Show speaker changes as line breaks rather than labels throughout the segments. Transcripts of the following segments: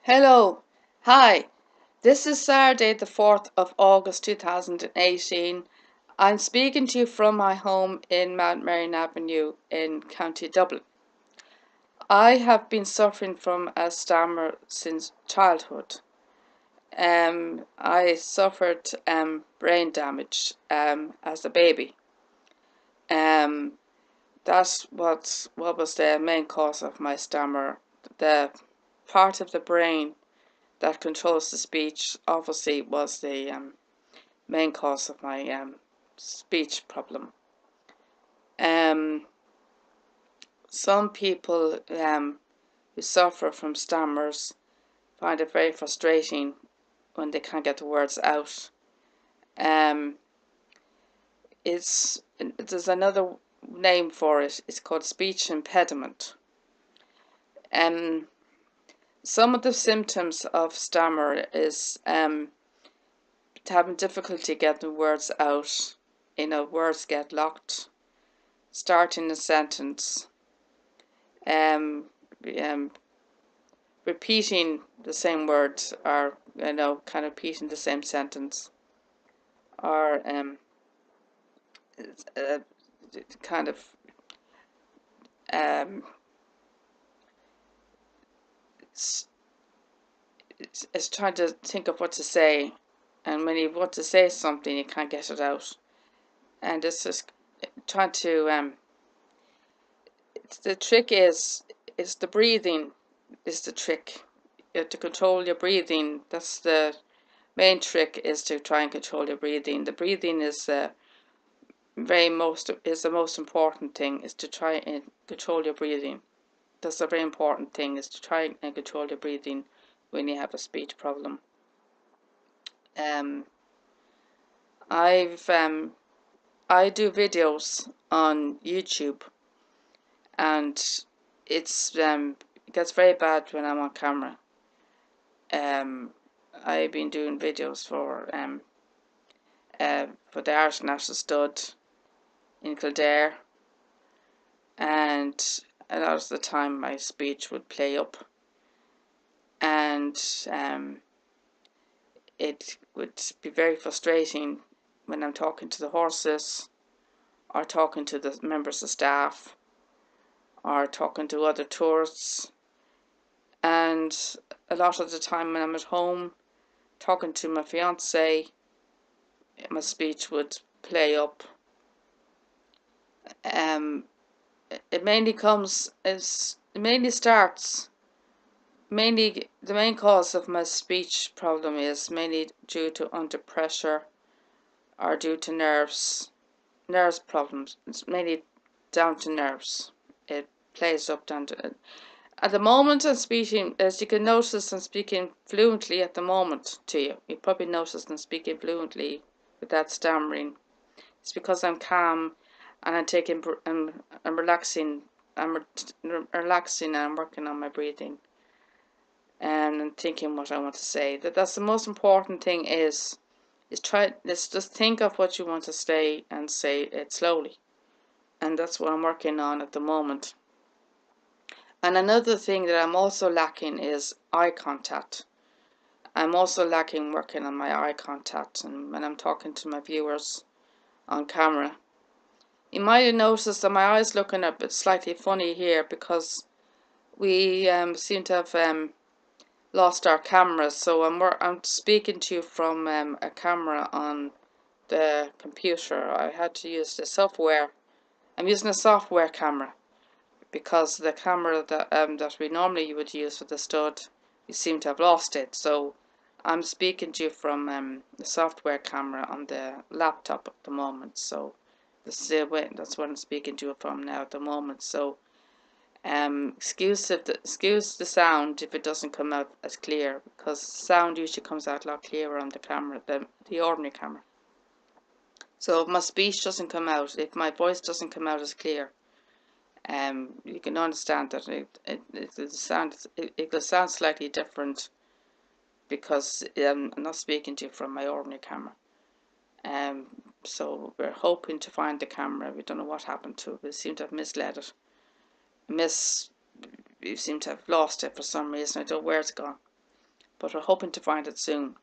Hello, hi. This is Saturday, the 4th of August 2018. I'm speaking to you from my home in Mount Marion Avenue in County Dublin. I have been suffering from a stammer since childhood. I suffered brain damage as a baby. Um, that's what was the main cause of my stammer. The part of the brain that controls the speech obviously was the main cause of my speech problem. Some people who suffer from stammers find it very frustrating when they can't get the words out. There's another name for it. It's called speech impediment. Some of the symptoms of stammer is having difficulty getting words out. Words get locked. Starting a sentence. Repeating the same words, or kind of repeating the same sentence, or kind of it's trying to think of what to say, and when you want to say something, you can't get it out, and it's just trying to the trick is the breathing is the trick. You have to control your breathing. That's the main trick, is to try and control your breathing. The breathing is the most important thing, is to try and control your breathing. That's a very important thing, is to try and control your breathing when you have a speech problem. I do videos on YouTube, and it gets very bad when I'm on camera. I've been doing videos for the Irish National Stud in Kildare, and a lot of the time my speech would play up, and it would be very frustrating when I'm talking to the horses, or talking to the members of staff, or talking to other tourists. And a lot of the time when I'm at home talking to my fiance, my speech would play up. It mainly the main cause of my speech problem is mainly due to under pressure, or due to nerves problems. It's mainly down to nerves. It plays up down to it. At the moment I'm speaking, as you can notice, I'm speaking fluently at the moment to you. You probably noticed I'm speaking fluently without stammering. It's because I'm calm, and I'm relaxing. I'm relaxing, and I'm working on my breathing, and I'm thinking what I want to say. That's the most important thing. Let's just think of what you want to say and say it slowly. And that's what I'm working on at the moment. And another thing that I'm also lacking is eye contact. I'm also lacking working on my eye contact, and when I'm talking to my viewers on camera. You might have noticed that my eyes looking a bit slightly funny here, because we seem to have lost our cameras. So I'm speaking to you from a camera on the computer. I had to use the software. I'm using a software camera, because the camera that we normally would use for the stud, we seem to have lost it. So I'm speaking to you from the software camera on the laptop at the moment. So that's what I'm speaking to you from now at the moment. So excuse the sound if it doesn't come out as clear, because sound usually comes out a lot clearer on the camera, the ordinary camera. So if my speech doesn't come out, if my voice doesn't come out as clear, you can understand that it will sound slightly different, because I'm not speaking to you from my ordinary camera. So we're hoping to find the camera. We don't know what happened to it. We seem to have misled it. We seem to have lost it for some reason. I don't know where it's gone. but we're hoping to find it soon.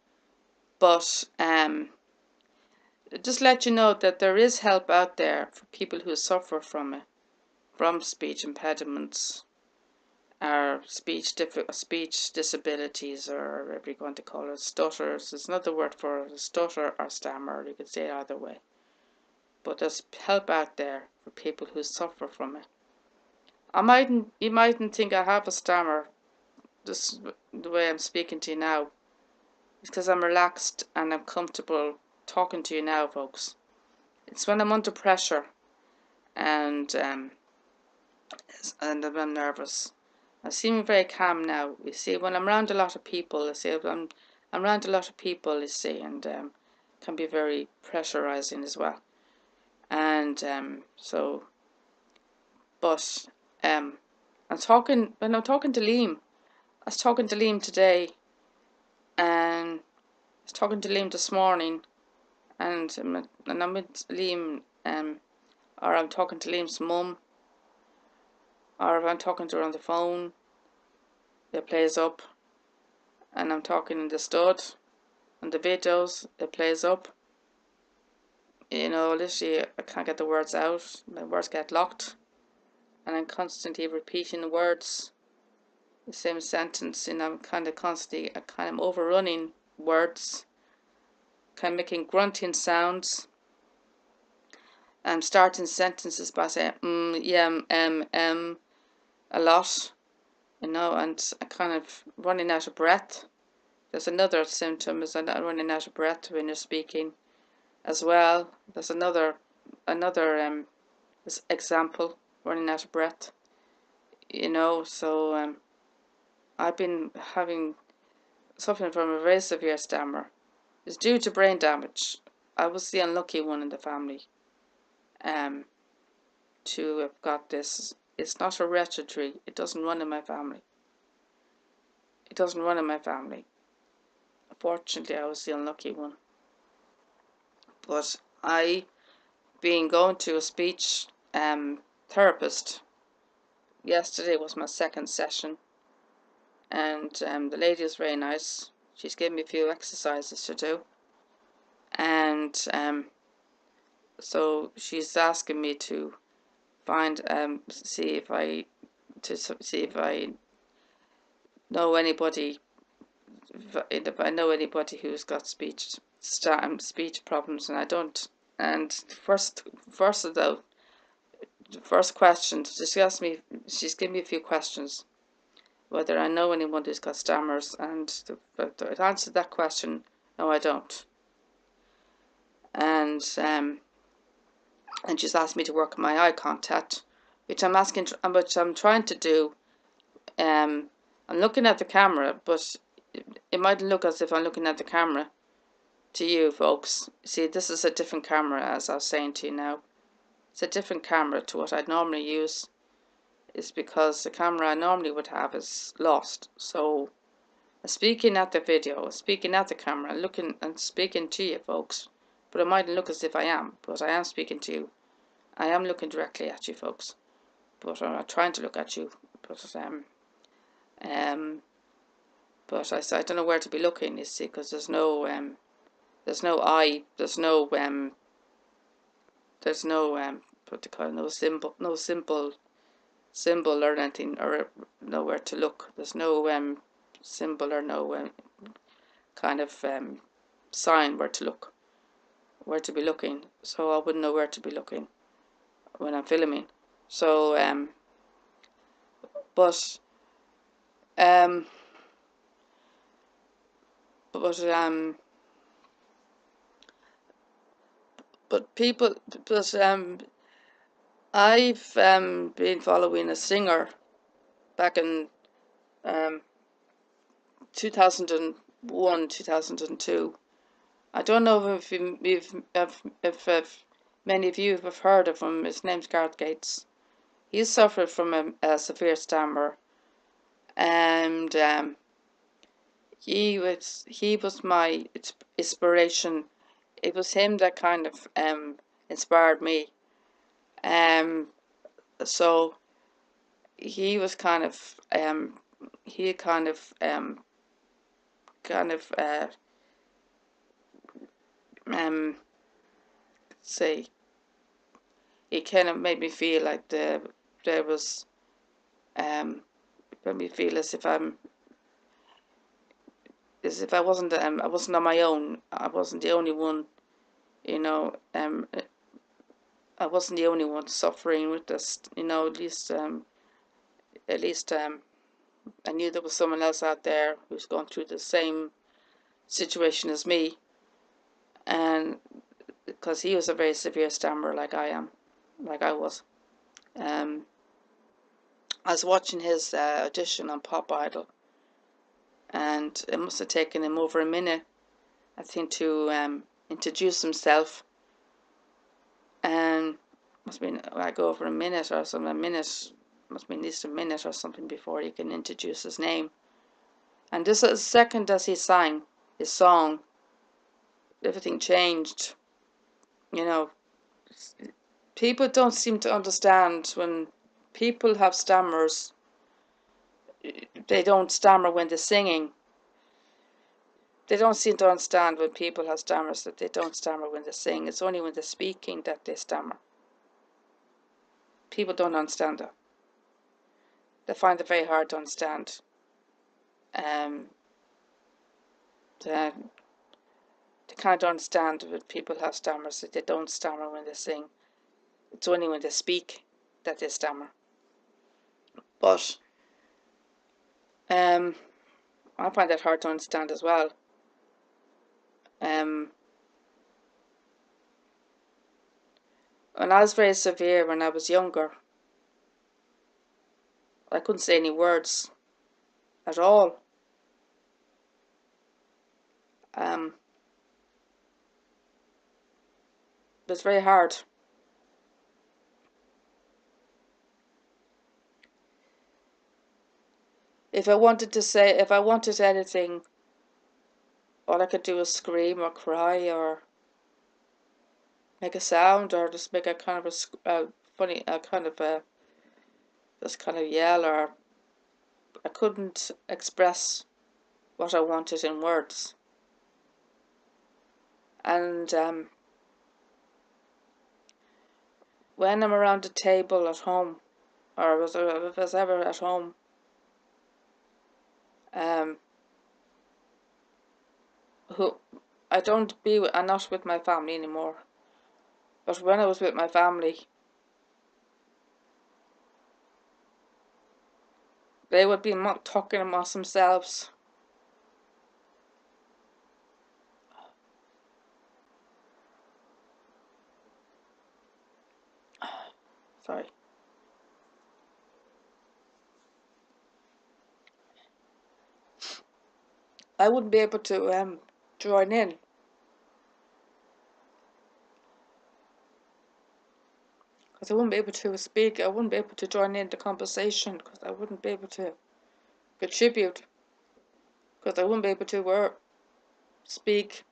But just let you know that there is help out there for people who suffer from it, from speech impediments, or speech disabilities, or whatever you're going to call it, stutters. There's another word for it, stutter or stammer. You could say it either way. But there's help out there for people who suffer from it. You mightn't think I have a stammer, just the way I'm speaking to you now. It's because I'm relaxed and I'm comfortable talking to you now, folks. It's when I'm under pressure and I'm nervous. I seem very calm now. You see, when I'm around a lot of people, I'm around a lot of people, you see, and can be very pressurizing as well. And but when I'm talking to Liam, I was talking to Liam today, and I was talking to Liam this morning, and I'm with Liam, or I'm talking to Liam's mum, or if I'm talking to her on the phone, it plays up, and I'm talking in the stud, on the videos, it plays up. You know, literally, I can't get the words out. My words get locked, and I'm constantly repeating the words, the same sentence, and I'm kind of overrunning words, kind of making grunting sounds. I'm starting sentences by saying yeah, a lot, you know, and I kind of running out of breath. There's another symptom, is running out of breath when you're speaking as well. There's another example, running out of breath, you know. So I've been suffering from a very severe stammer. It's due to brain damage. I was the unlucky one in the family to have got this. It's not hereditary. It doesn't run in my family. It doesn't run in my family. Fortunately, I was the unlucky one. But I, being going to a speech therapist, yesterday was my second session, and the lady is very nice. She's given me a few exercises to do, and so she's asking me to find see if I know anybody, if I know anybody who's got speech problems, and I don't. And first question, she's given me a few questions, whether I know anyone who's got stammers, and to answer that question, no, I don't. And she's asked me to work on my eye contact, which I'm trying to do. I'm looking at the camera, but it might look as if I'm looking at the camera to you folks. See, this is a different camera, as I was saying to you now. It's a different camera to what I'd normally use. It's because the camera I normally would have is lost. So I'm speaking at the video, speaking at the camera, looking and speaking to you folks. But it mightn't look as if I am, but I am speaking to you. I am looking directly at you folks. But I'm not trying to look at you. But I don't know where to be looking, you see, because there's no eye, there's no what they call it, no symbol or anything, or nowhere to look. There's no symbol or no kind of sign where to be looking. So I wouldn't know where to be looking when I'm filming. So but people, I've been following a singer back in 2001, 2002. I don't know if many of you have heard of him. His name's Gareth Gates. He suffered from a severe stammer, and he was my inspiration. It was him that kind of inspired me. So he was kind of kind of say, it kind of made me feel like there was made me feel as if I wasn't on my own. I wasn't the only one, you know. I wasn't the only one suffering with this, you know. At least I knew there was someone else out there who's going through the same situation as me, and because he was a very severe stammerer, like I was. I was watching his audition on Pop Idol, and it must have taken him over a minute, I think, to introduce himself, and must have been like over a minute or something. Must have been at least a minute or something before he can introduce his name. And just a second as he sang his song, everything changed. You know, people don't seem to understand when people have stammers. They don't stammer when they're singing. They don't seem to understand when people have stammers that they don't stammer when they sing. It's only when they're speaking that they stammer. People don't understand that. They find it very hard to understand. They can't understand when people have stammers that they don't stammer when they sing. It's only when they speak that they stammer. But I find that hard to understand as well. When I was very severe when I was younger, I couldn't say any words at all. It was very hard. If I wanted anything, all I could do was scream or cry or make a sound or just make a kind of funny, just kind of yell, or I couldn't express what I wanted in words. And when I'm around a table at home, or if I was ever at home, I'm not with my family anymore. But when I was with my family, they would be talking amongst themselves. Sorry. I wouldn't be able to join in. Because I wouldn't be able to speak. I wouldn't be able to join in the conversation. Because I wouldn't be able to contribute. Because I wouldn't be able to speak.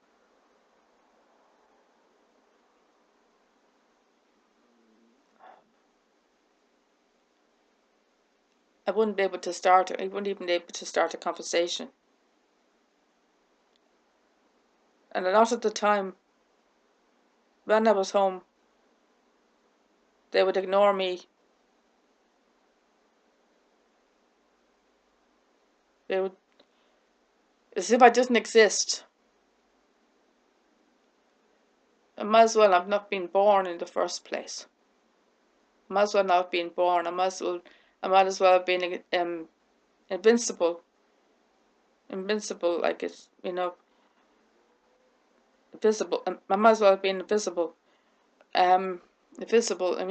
I wouldn't be able to start. I wouldn't even be able to start a conversation. And a lot of the time, when I was home, they would ignore me. They would, as if I didn't exist. I might as well have not been born in the first place. I might as well not have been born. I might as well have been invincible. Invincible, like it's, invisible. I might as well have been invisible. Invisible, I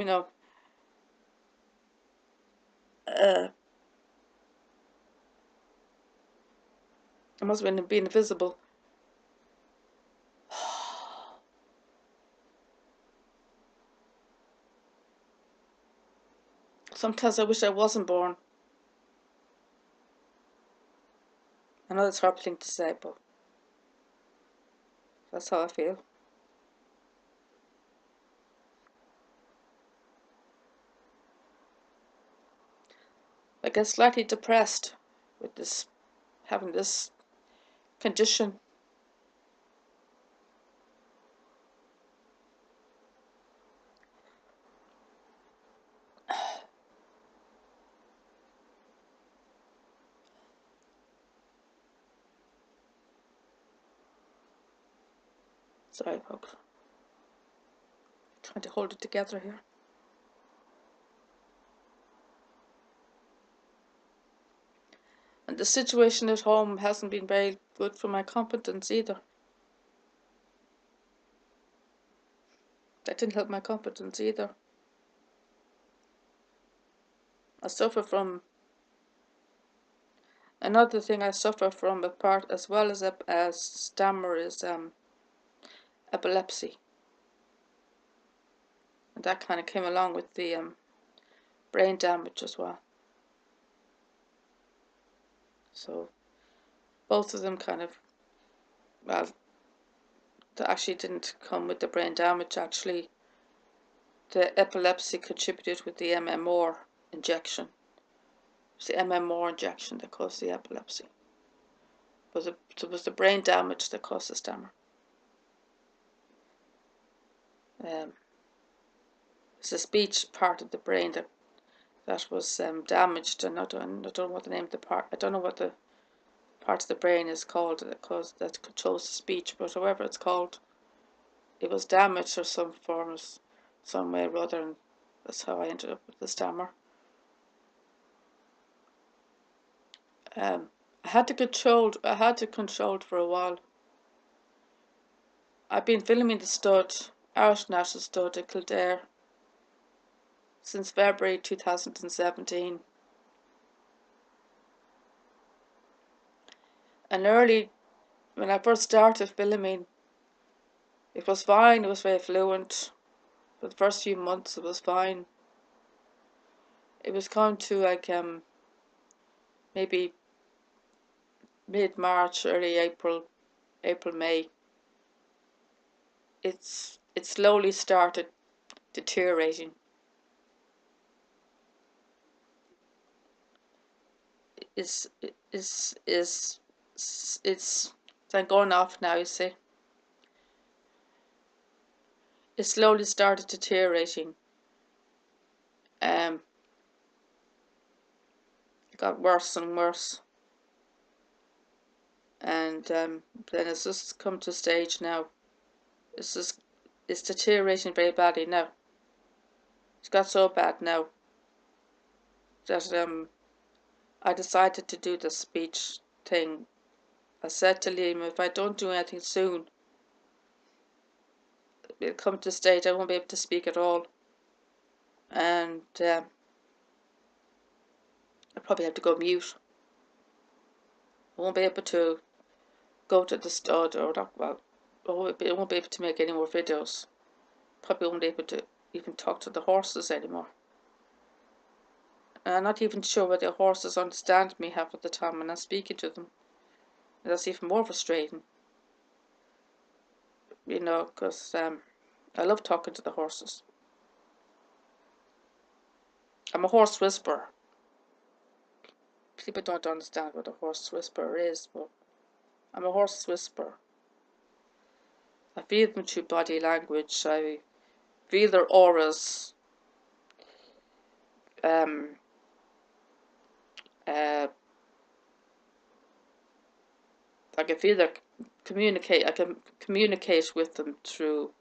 must have been invisible. Sometimes I wish I wasn't born. I know that's a horrible thing to say, but that's how I feel. I get slightly depressed with having this condition. Sorry, folks. Trying to hold it together here. And the situation at home hasn't been very good for my confidence either. That didn't help my confidence either. I suffer from another thing. I suffer from a part as well as stammer is epilepsy, and that kind of came along with the brain damage as well. So both of them kind of, well, they actually didn't come with the brain damage. Actually, the epilepsy contributed with the MMR injection. It's the MMR injection that caused the epilepsy. But it was the brain damage that caused the stammer. It's the speech part of the brain that was damaged, and I don't know what the name of the part. I don't know what the part of the brain is called that controls the speech, but however it's called, it was damaged or some way or other, and that's how I ended up with the stammer. I had to control it for a while. I've been filming the stud, Irish National Stud at Kildare, since February 2017. And early, when I first started filming, it was fine, it was very fluent. For the first few months it was fine. It was coming to like maybe mid-March, early April, May. It slowly started deteriorating. It's going off now, you see. It slowly started deteriorating. It got worse and worse. And then it's just come to a stage now. It's deteriorating very badly now. It's got so bad now that I decided to do the speech thing. I said to Liam, if I don't do anything soon, it'll come to a stage I won't be able to speak at all. And I'll probably have to go mute. I won't be able to go to the stud, or not, well, I won't be able to make any more videos. Probably won't be able to even talk to the horses anymore. And I'm not even sure whether the horses understand me half of the time when I'm speaking to them. And that's even more frustrating. You know, because I love talking to the horses. I'm a horse whisperer. People don't understand what a horse whisperer is, but I'm a horse whisperer. I feel them through body language. I feel their auras. I can feel their communicate. I can communicate with them through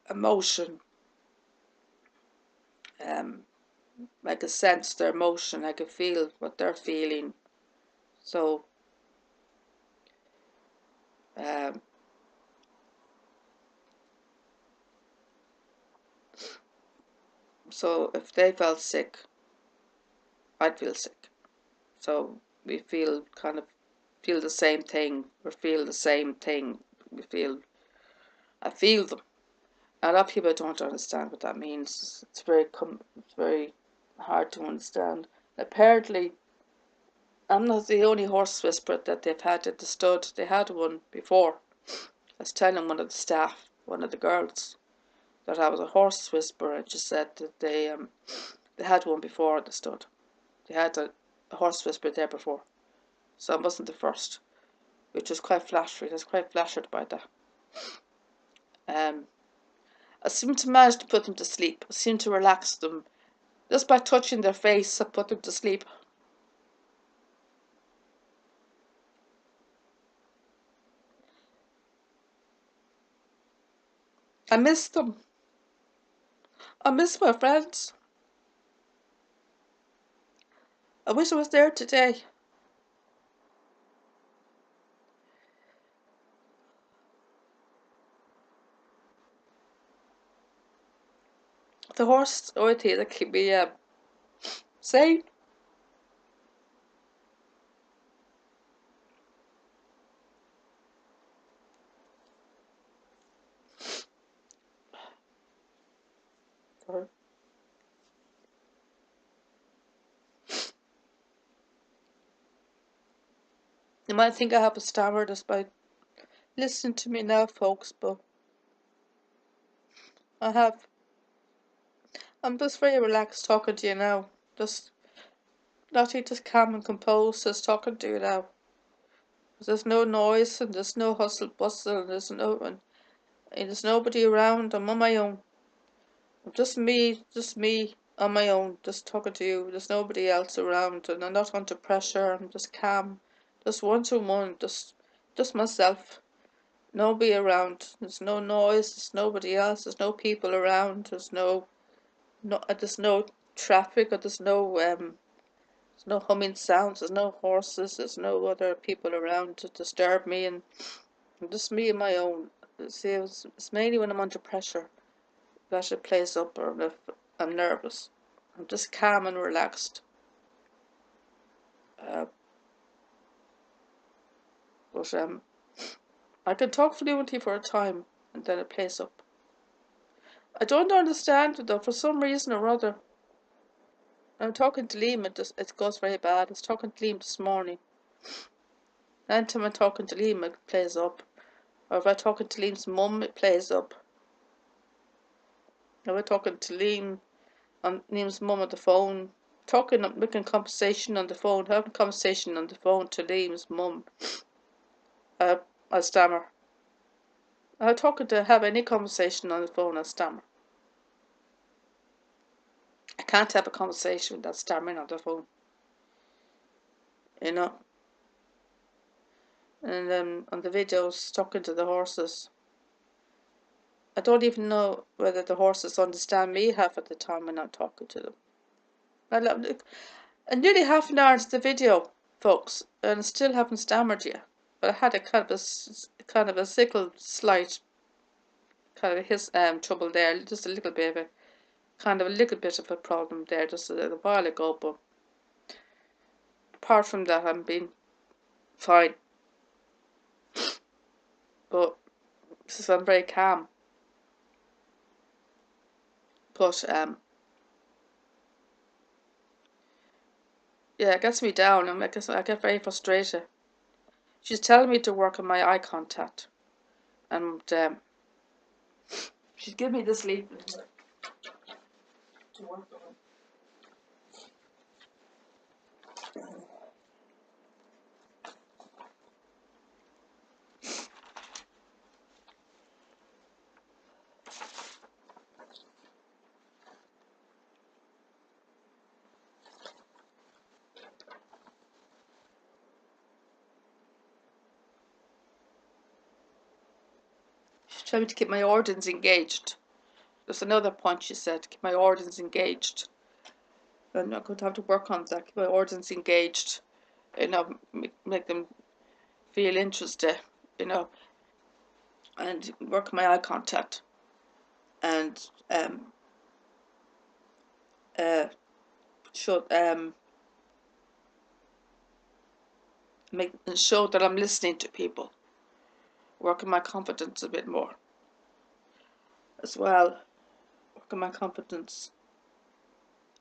emotion. I can sense their emotion. I can feel what they're feeling. So, so if they felt sick, I'd feel sick. So we feel the same thing, or feel the same thing. I feel them. A lot of people don't understand what that means. It's very hard to understand. Apparently, I'm not the only horse whisperer that they've had at the stud. They had one before. I was telling one of the staff, one of the girls, that I was a horse whisperer, and she said that they had one before at the stud. They had a horse whisperer there before, so I wasn't the first. which is quite flattering. I was quite flattered by that. I seem to manage to put them to sleep. I seem to relax them. Just by touching their face, I put them to sleep. I miss them. I miss my friends. I wish I was there today. The horse, oh, I think that keep me sane. Sorry. You might think I have a stammer just by listening to me now, folks, but I have. I'm just very relaxed talking to you now. Just nothing, just calm and composed, just talking to you now. There's no noise and there's no hustle bustle and there's nobody around. I'm on my own. Just me on my own, just talking to you. There's nobody else around and I'm not under pressure. I'm just calm, just one-to-one, just myself. Nobody around. There's no noise. There's nobody else. There's no people around. There's no traffic, or there's no humming sounds. There's no horses. There's no other people around to disturb me, and just me on my own. See, it's mainly when I'm under pressure that it plays up, or if I'm nervous. I'm just calm and relaxed. But I can talk fluently for a time, and then it plays up. I don't understand it though, for some reason or other. I'm talking to Liam, it goes very bad. I was talking to Liam this morning. Anytime I'm talking to Liam, it plays up. Or if I'm talking to Liam's mum, it plays up. If I'm talking to Liam's mum on the phone, making conversation on the phone, having conversation on the phone to Liam's mum, I stammer. I'm talking to have any conversation on the phone, I stammer. I can't have a conversation without stammering on the phone. You know? And then on the videos, talking to the horses. I don't even know whether the horses understand me half of the time when I'm talking to them. And nearly half an hour into the video, folks, and I still haven't stammered yet. But I had a kind of a sickle slight kind of his trouble there, just a little bit of a problem there just a little while ago. But apart from that, I'm being fine. But I'm very calm. But yeah, it gets me down. I get very frustrated. She's telling me to work on my eye contact, and she's giving me this leaflet to work on. She's telling me to keep my organs engaged. There's another point she said, to keep my organs engaged. And I'm going to have to work on that, keep my organs engaged. You know, make them feel interested, you know, and work my eye contact. And show show that I'm listening to people. Working my confidence a bit more as well. Working my confidence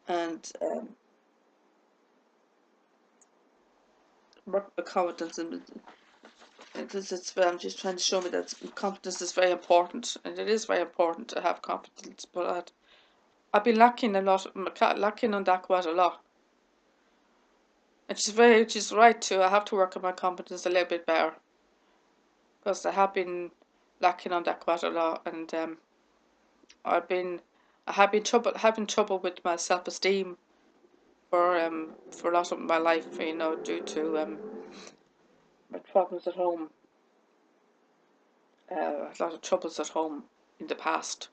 and work my confidence and because I'm just trying to show me that confidence is very important, and it is very important to have confidence. But I've been lacking on that quite a lot. And she's right too. I have to work on my confidence a little bit better. because I have been lacking on that quite a lot, and I have been having trouble with my self-esteem for a lot of my life, due to my problems at home, a lot of troubles at home in the past.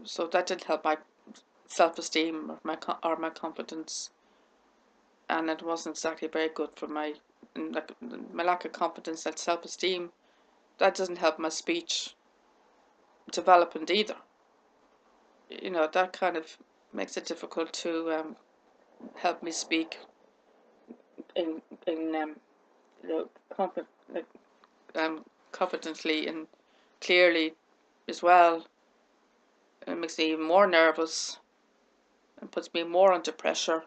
So that didn't help my self-esteem or my confidence, and it wasn't exactly very good for my lack of confidence and self-esteem. That doesn't help my speech development either. That kind of makes it difficult to help me speak in confidently and clearly as well. It makes me even more nervous and puts me more under pressure.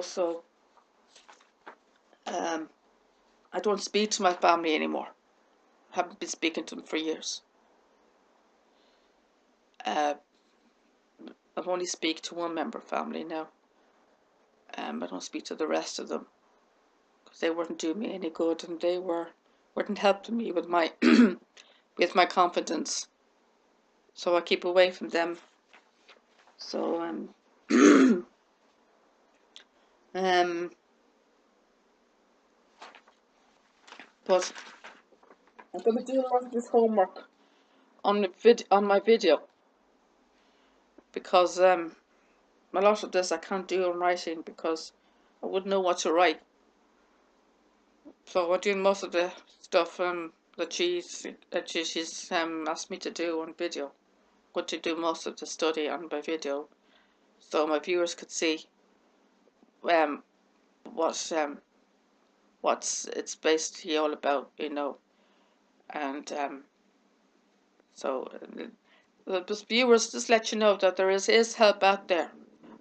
So I don't speak to my family anymore. I haven't been speaking to them for years. I only speak to one member of family now. I don't speak to the rest of them because they weren't doing me any good, and they weren't helping me with my with my confidence. So I keep away from them. So but I'm going to do a lot of this homework on my video, because a lot of this I can't do in writing because I wouldn't know what to write. So I'm doing most of the stuff that she's asked me to do on video. I'm going to do most of the study on my video, so my viewers could see what's it's basically all about, and so the viewers, just let you know that there is help out there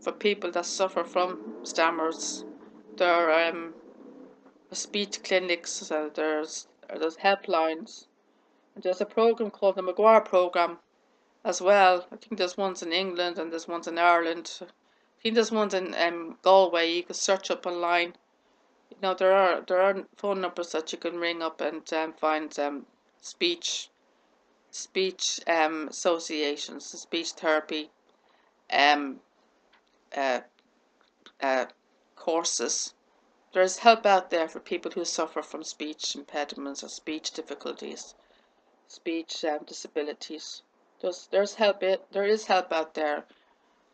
for people that suffer from stammers. There are speech clinics, there's helplines. There's a program called the Maguire program as well. I think there's ones in England and there's ones in Ireland. I think there's ones in Galway. You can search up online. There are phone numbers that you can ring up and find speech associations, speech therapy um, uh, courses. There's help out there for people who suffer from speech impediments or speech difficulties, speech disabilities. There is help out there.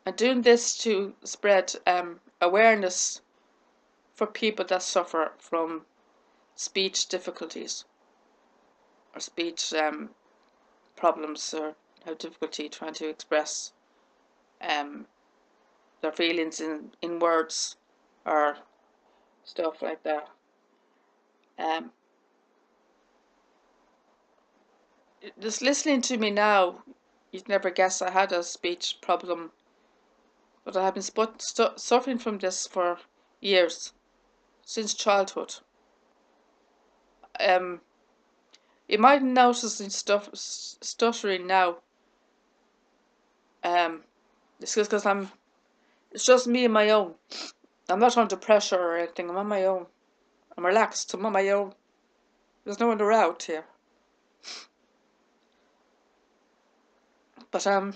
And doing this to spread awareness for people that suffer from speech difficulties or speech problems, or have difficulty trying to express their feelings in words or stuff like that. Just listening to me now, you'd never guess I had a speech problem, but I have been suffering from this for years, since childhood. You might notice in stuttering now. It's because it's just me and my own. I'm not under pressure or anything. I'm on my own. I'm relaxed. I'm on my own. There's no one around here. But I'm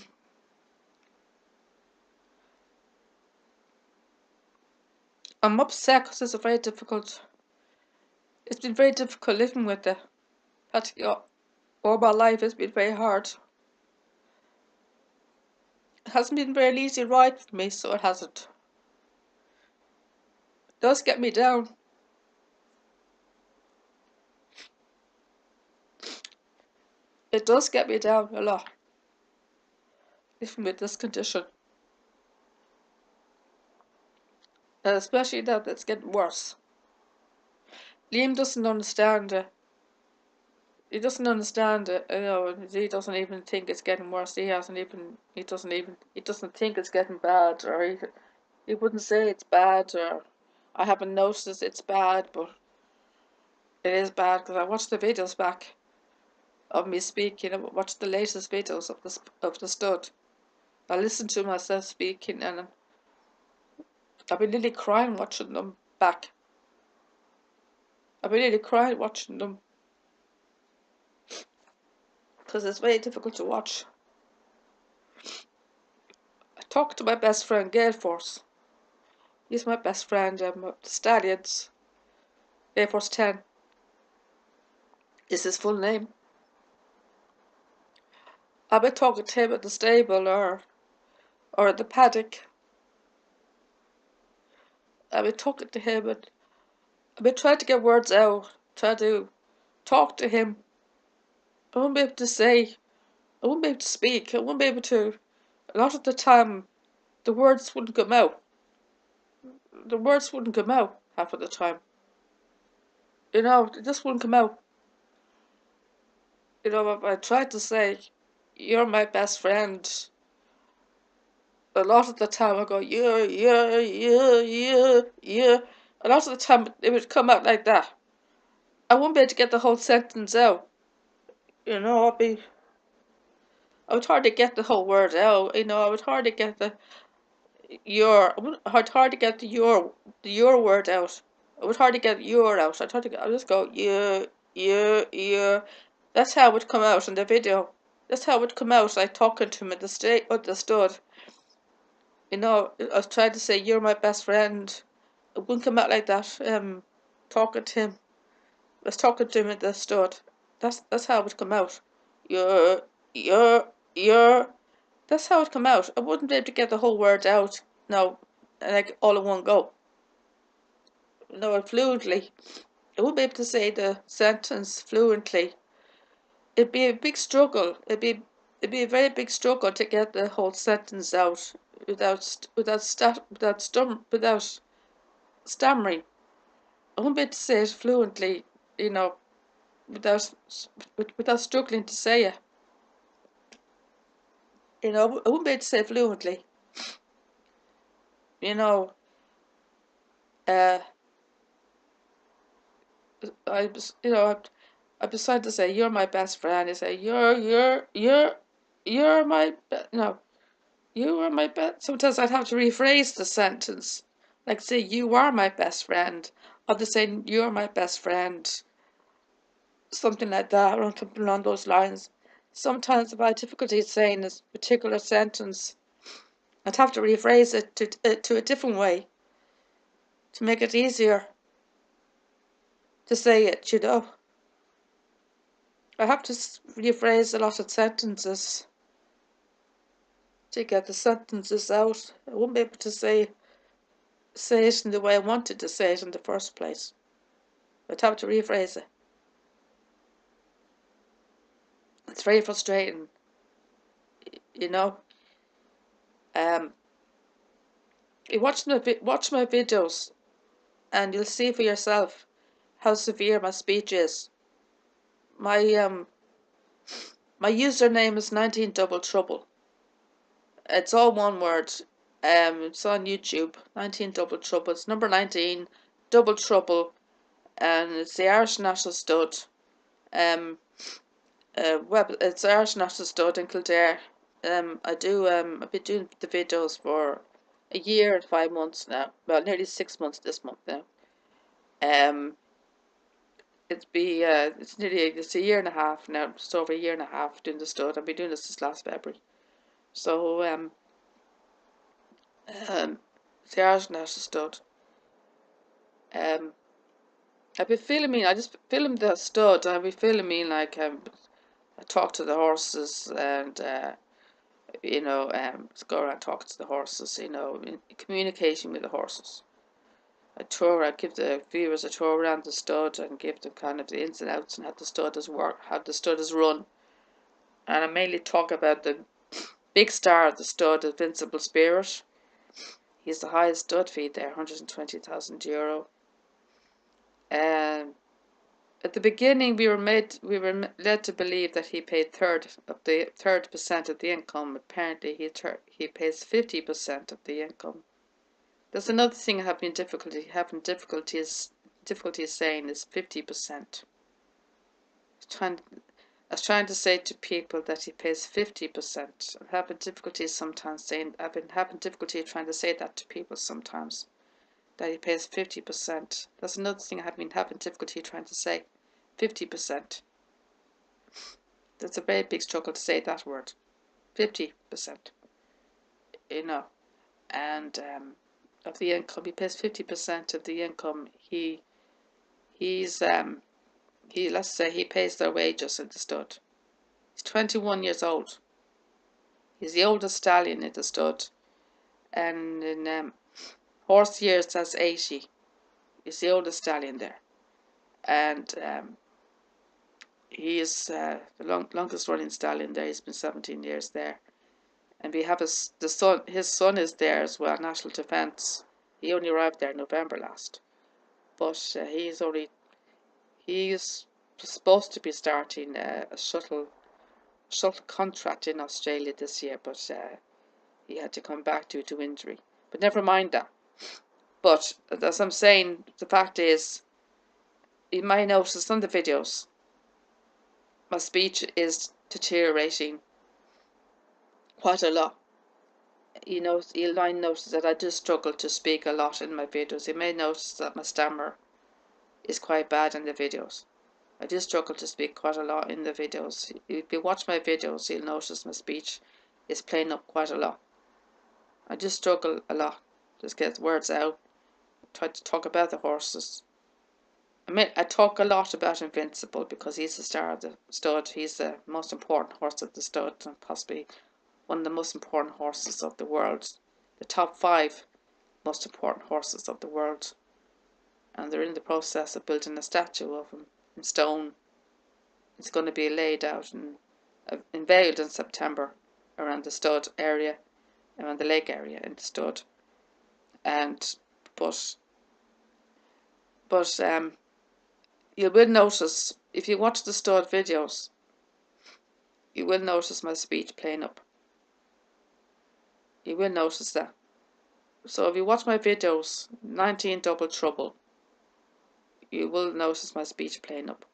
upset because it's been very difficult living with it. All my life has been very hard. It hasn't been very easy ride for me, so it hasn't. It does get me down. It does get me down a lot, living with this condition. And especially now that it's getting worse. Liam doesn't understand it. He doesn't understand it, he doesn't even think it's getting worse. He doesn't think it's getting bad, or he wouldn't say it's bad, or I haven't noticed it's bad, but it is bad because I watched the videos back of me speaking. I watched the latest videos of the stud. I listened to myself speaking, and I've been nearly crying watching them back. I've been really crying watching them. Because it's very difficult to watch. I talked to my best friend Gail Force. He's my best friend, Stallions. Air Force 10 is his full name. I've been talking to him at the stable or at the paddock. I've been talking to him and I've been trying to get words out, trying to talk to him. I won't be able to say, I won't be able to speak, I won't be able to. A lot of the time, the words wouldn't come out. The words wouldn't come out half of the time. You know, it just wouldn't come out. You know, if I tried to say, you're my best friend, a lot of the time I go, yeah. A lot of the time it would come out like that. I wouldn't be able to get the whole sentence out. You know, I would hardly get the whole word out. You know, I would hardly get the I'd hardly get the your word out. I would hardly get your out. I'd just go yeah. That's how it would come out in the video. That's how it would come out, like talking to him at the stud. You know, I was trying to say you're my best friend. It wouldn't come out like that. Talking to him. I was talking to him at the stud. That's how it would come out. You're you're. That's how it come out. I wouldn't be able to get the whole word out. No, like all in one go. No, fluently. I wouldn't be able to say the sentence fluently. It'd be a big struggle. It'd be a very big struggle to get the whole sentence out without stammering. I wouldn't be able to say it fluently, you know, without struggling to say it. You know, I wouldn't be able to say it fluently. You know, I was, you know, I decided to say you're my best friend. You say you're my no, you are my best. Sometimes I'd have to rephrase the sentence, like say you are my best friend, or to say you're my best friend, something like that, or something along those lines. Sometimes if I had difficulty saying this particular sentence, I'd have to rephrase it to a different way to make it easier to say it. You know, I have to rephrase a lot of sentences to get the sentences out. I wouldn't be able to say it in the way I wanted to say it in the first place. I'd have to rephrase it. It's very frustrating, you know. You watch my videos, and you'll see for yourself how severe my speech is. My my username is 19 Double Trouble. It's all one word. It's on YouTube. 19 Double Trouble. It's number 19 Double Trouble, and it's the Irish National Stud. It's Irish National Stud in Kildare. I've been doing the videos for a year and 5 months now. Well, nearly 6 months this month now. It's a year and a half now, just over a year and a half doing the stud. I've been doing this since last February. So the Irish National Stud. I've been filming. I just filmed the stud. I've been filming like I talk to the horses and you know go around talking to the horses. You know, communicating with the horses. I give the viewers a tour around the stud and give them kind of the ins and outs and how the stud is how the stud is run. And I mainly talk about the big star of the stud, Invincible Spirit. He's the highest stud feed there, €120,000. At the beginning, we were led to believe that he paid 30% of the income. Apparently, he pays 50% of the income. There's another thing I have difficulty saying is 50%. I was trying to say to people that he pays 50%. I've been having difficulty trying to say that to people sometimes. that he pays 50%. That's another thing I've been having difficulty trying to say. 50%. That's a very big struggle to say that word. 50%. You know, and of the income, he pays 50% of the income. Let's say he pays their wages in the stud. He's 21 years old. He's the oldest stallion in the stud, and in horse years that's 80. He's the oldest stallion there, and he is the longest running stallion there. He's been 17 years there, and we have his son is there as well. National Defence. He only arrived there in November last, but he's supposed to be starting a shuttle contract in Australia this year, but he had to come back due to injury. But never mind that. But as I'm saying, the fact is, you might notice on the videos, my speech is deteriorating quite a lot. You might notice that I do struggle to speak a lot in my videos. You may notice that my stammer is quite bad in the videos. I do struggle to speak quite a lot in the videos. If you watch my videos, you'll notice my speech is playing up quite a lot. I just struggle a lot. Just get words out. Try to talk about the horses. I talk a lot about Invincible because he's the star of the stud. He's the most important horse of the stud, and possibly one of the most important horses of the world. The top 5 most important horses of the world. And they're in the process of building a statue of him in stone. It's going to be laid out and unveiled in September around the stud area, around the lake area in the stud. But you will notice, if you watch the stud videos, you will notice my speech playing up. You will notice that. So if you watch my videos, 19 Double Trouble, you will notice my speech playing up.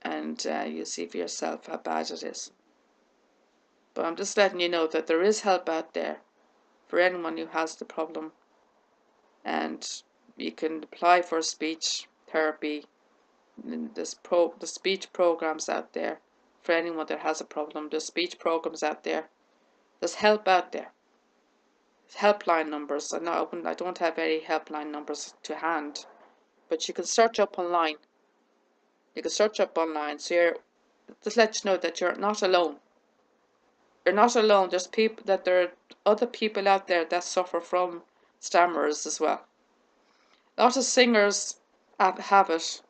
And you'll see for yourself how bad it is. But I'm just letting you know that there is help out there for anyone who has the problem. And you can apply for speech therapy. There's the speech programs out there for anyone that has a problem. There's speech programs out there. There's help out there. There's helpline numbers. I don't have any helpline numbers to hand, but you can search up online. You can search up online. So just let you know that you're not alone. You're not alone. There are other people out there that suffer from stammers as well. A lot of singers have it.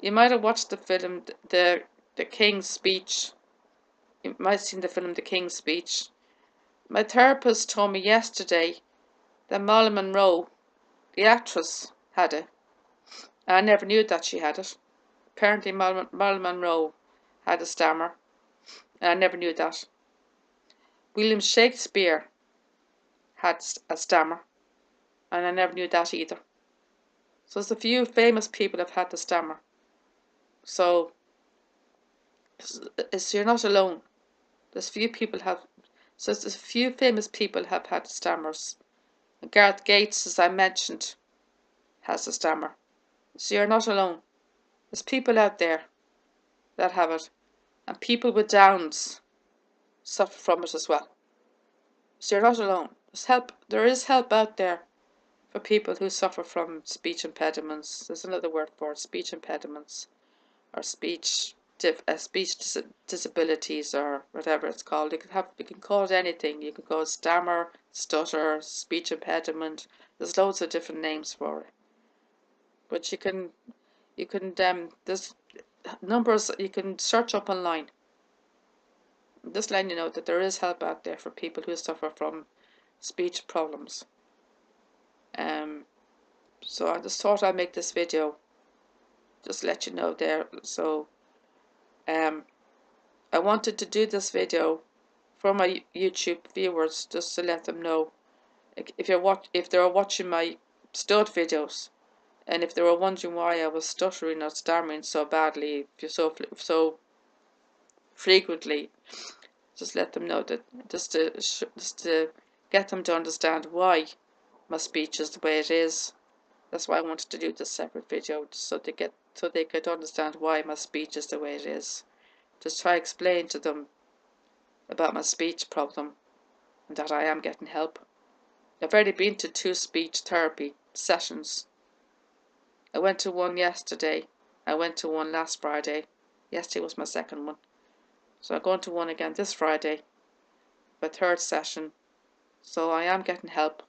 You might have watched the film The King's Speech. You might have seen the film The King's Speech. My therapist told me yesterday that Marilyn Monroe, the actress, had it. I never knew that she had it. Apparently Marilyn Monroe had a stammer. And I never knew that. William Shakespeare had a stammer. And I never knew that either. So there's a few famous people have had the stammer. So you're not alone. There's a few famous people have had stammers. Gareth Gates, as I mentioned, has a stammer. So you're not alone. There's people out there that have it. And people with Downs suffer from it as well. So you're not alone. There is help out there for people who suffer from speech impediments. There's another word for it, speech impediments, or speech disabilities, or whatever it's called. You can call it anything. You can call it stammer, stutter, speech impediment. There's loads of different names for it. But there's numbers you can search up online. I'm just letting you know that there is help out there for people who suffer from speech problems. So I just thought I'd make this video, just let you know there. So I wanted to do this video for my YouTube viewers, just to let them know if they were watching my stud videos, and if they were wondering why I was stuttering or stammering so badly, so frequently, just let them know that just to get them to understand why my speech is the way it is. That's why I wanted to do this separate video, so they could understand why my speech is the way it is. Just try to explain to them about my speech problem and that I am getting help. I've already been to 2 speech therapy sessions. I went to one yesterday. I went to one last Friday. Yesterday was my second one. So I'm going to one again this Friday, my 3rd session. So I am getting help.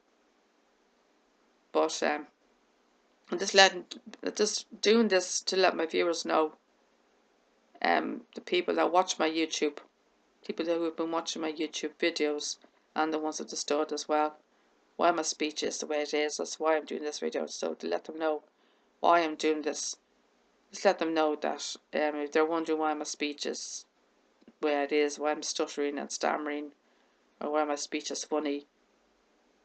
But I'm just doing this to let my viewers know, the people that watch my YouTube, people who have been watching my YouTube videos, and the ones that understood as well, why my speech is the way it is. That's why I'm doing this video, so to let them know why I'm doing this. Just let them know that if they're wondering why my speech is the way it is, why I'm stuttering and stammering, or why my speech is funny,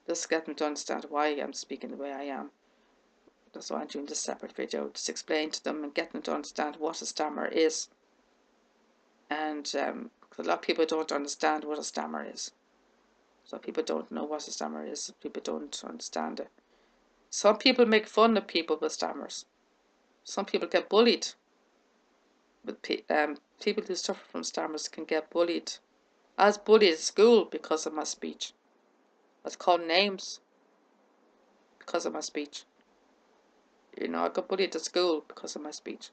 just get them to understand why I'm speaking the way I am. That's why I'm doing this separate video, just explain to them and get them to understand what a stammer is. And a lot of people don't understand what a stammer is. So people don't know what a stammer is. People don't understand it. Some people make fun of people with stammers. Some people get bullied. But people who suffer from stammers can get bullied. I was bullied at school because of my speech. I was called names because of my speech. You know, I got bullied at school because of my speech.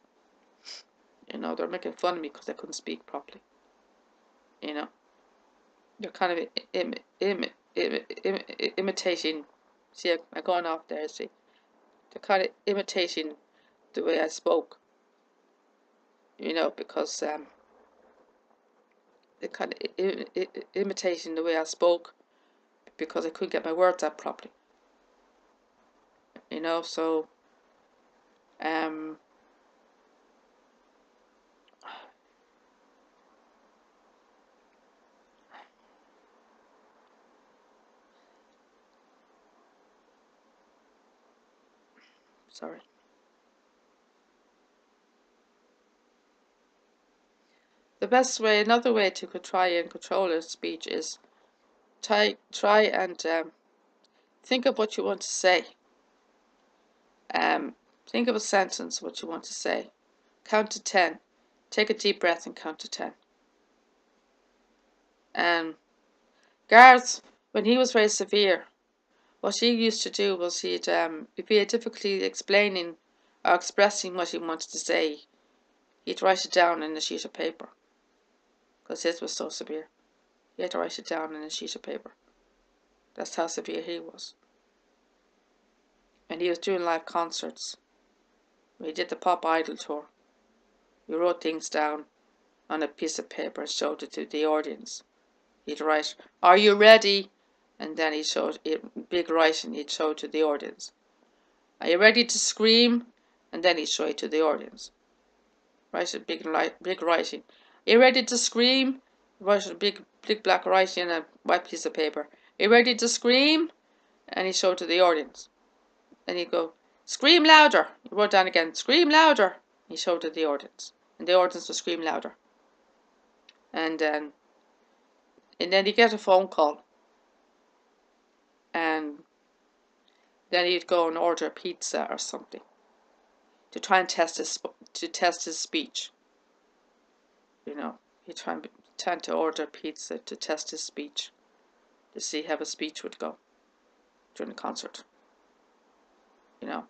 You know, they're making fun of me because I couldn't speak properly. You know, they're kind of imitating. See, I'm going off there. See, they're kind of imitating the way I spoke. You know, because they're kind of imitating the way I spoke because I couldn't get my words out properly. You know, so sorry. The best way, another way to try and control your speech is try and think of what you want to say. Think of a sentence, what you want to say. Count to 10. Take a deep breath and count to 10. Gareth, when he was very severe, what he used to do was he'd, if he had difficulty explaining or expressing what he wanted to say, he'd write it down in a sheet of paper. Because his was so severe. He had to write it down in a sheet of paper. That's how severe he was. And he was doing live concerts. He did the Pop Idol tour. He wrote things down on a piece of paper and showed it to the audience. He'd write, "Are you ready?" And then he showed it, big writing, he'd show it to the audience. "Are you ready to scream?" And then he'd show it to the audience. Write it big writing. "Are you ready to scream?" Write it big black writing on a white piece of paper. "Are you ready to scream?" And he showed it to the audience. And he'd go, "Scream louder." He wrote down again, "Scream louder." He showed it to the audience. And the audience would scream louder. And then he'd get a phone call. And then he'd go and order a pizza or something to try and test his speech. You know, he'd try to order pizza to test his speech, to see how his speech would go during the concert. You know,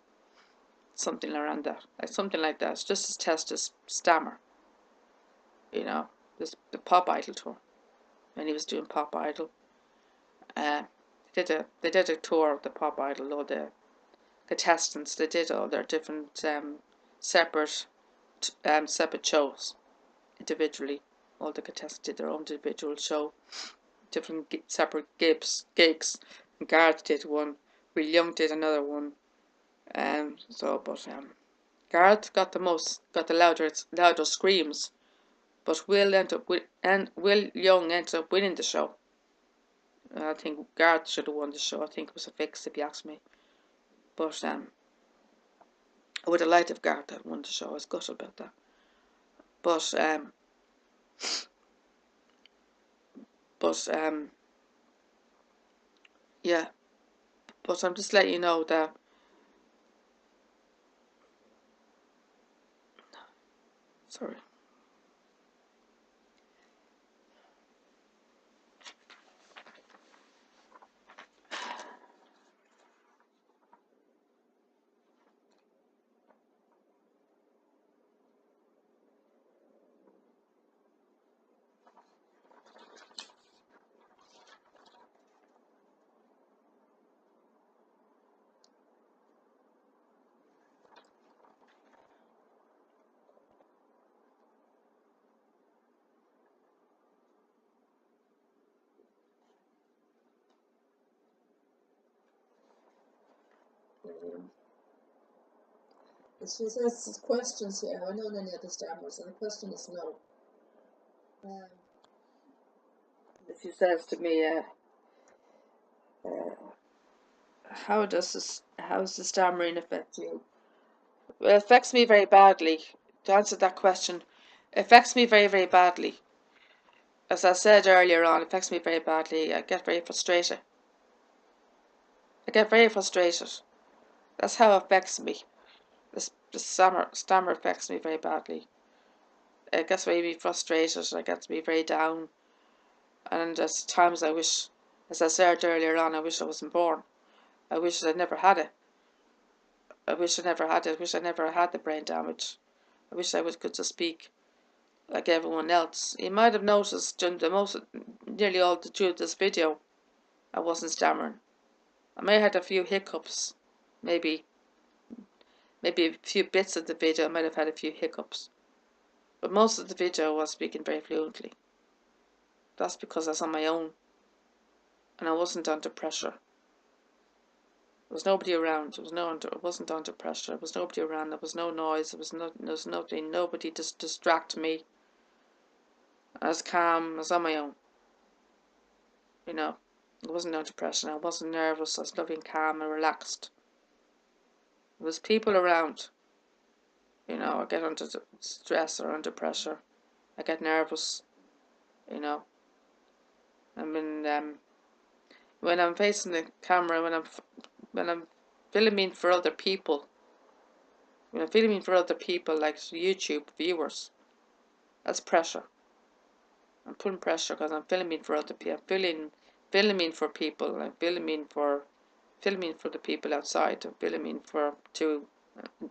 something around that, something like that, just to test his stammer. You know, the Pop Idol tour. When he was doing Pop Idol, they did a tour of the Pop Idol, all the contestants. They did all their different separate shows individually. All the contestants did their own individual show, different separate gigs. And Gareth did one, Will Young did another one. Gareth got the louder screams, but Will Young ended up winning the show. I think Gareth should have won the show. I think it was a fix, if you ask me. But I would have liked if Gareth had won the show. I was gutted about that. But yeah. But I'm just letting you know that. Sorry. She says questions here. I know any of the stammers, and the question is no. She says to me, how does the stammering affect you? Well, it affects me very badly. To answer that question, it affects me very, very badly. As I said earlier on, it affects me very badly. I get very frustrated. That's how it affects me. The stammer affects me very badly. It gets me frustrated. It gets me very down. And there's times I wish, as I said earlier on, I wish I wasn't born. I wish I never had it. I wish I never had it. I wish I never had the brain damage. I wish I could just speak like everyone else. You might have noticed during nearly all through this video, I wasn't stammering. I may have had a few hiccups, maybe a few bits of the video. I might have had a few hiccups, but most of the video I was speaking very fluently. That's because I was on my own, and I wasn't under pressure. There was nobody around. It wasn't under pressure. There was nobody around. There was no noise. There was nothing. Nobody just distract me. I was calm. I was on my own. You know, I wasn't under pressure. I wasn't nervous. I was loving, calm, and relaxed. There was people around. You know, I get under stress or under pressure. I get nervous. You know, I mean, when I'm facing the camera, when I'm filming for other people, like YouTube viewers, that's pressure. I'm putting pressure because I'm filming for other people. I'm filming for people. I'm filming for the people outside. I'm filming to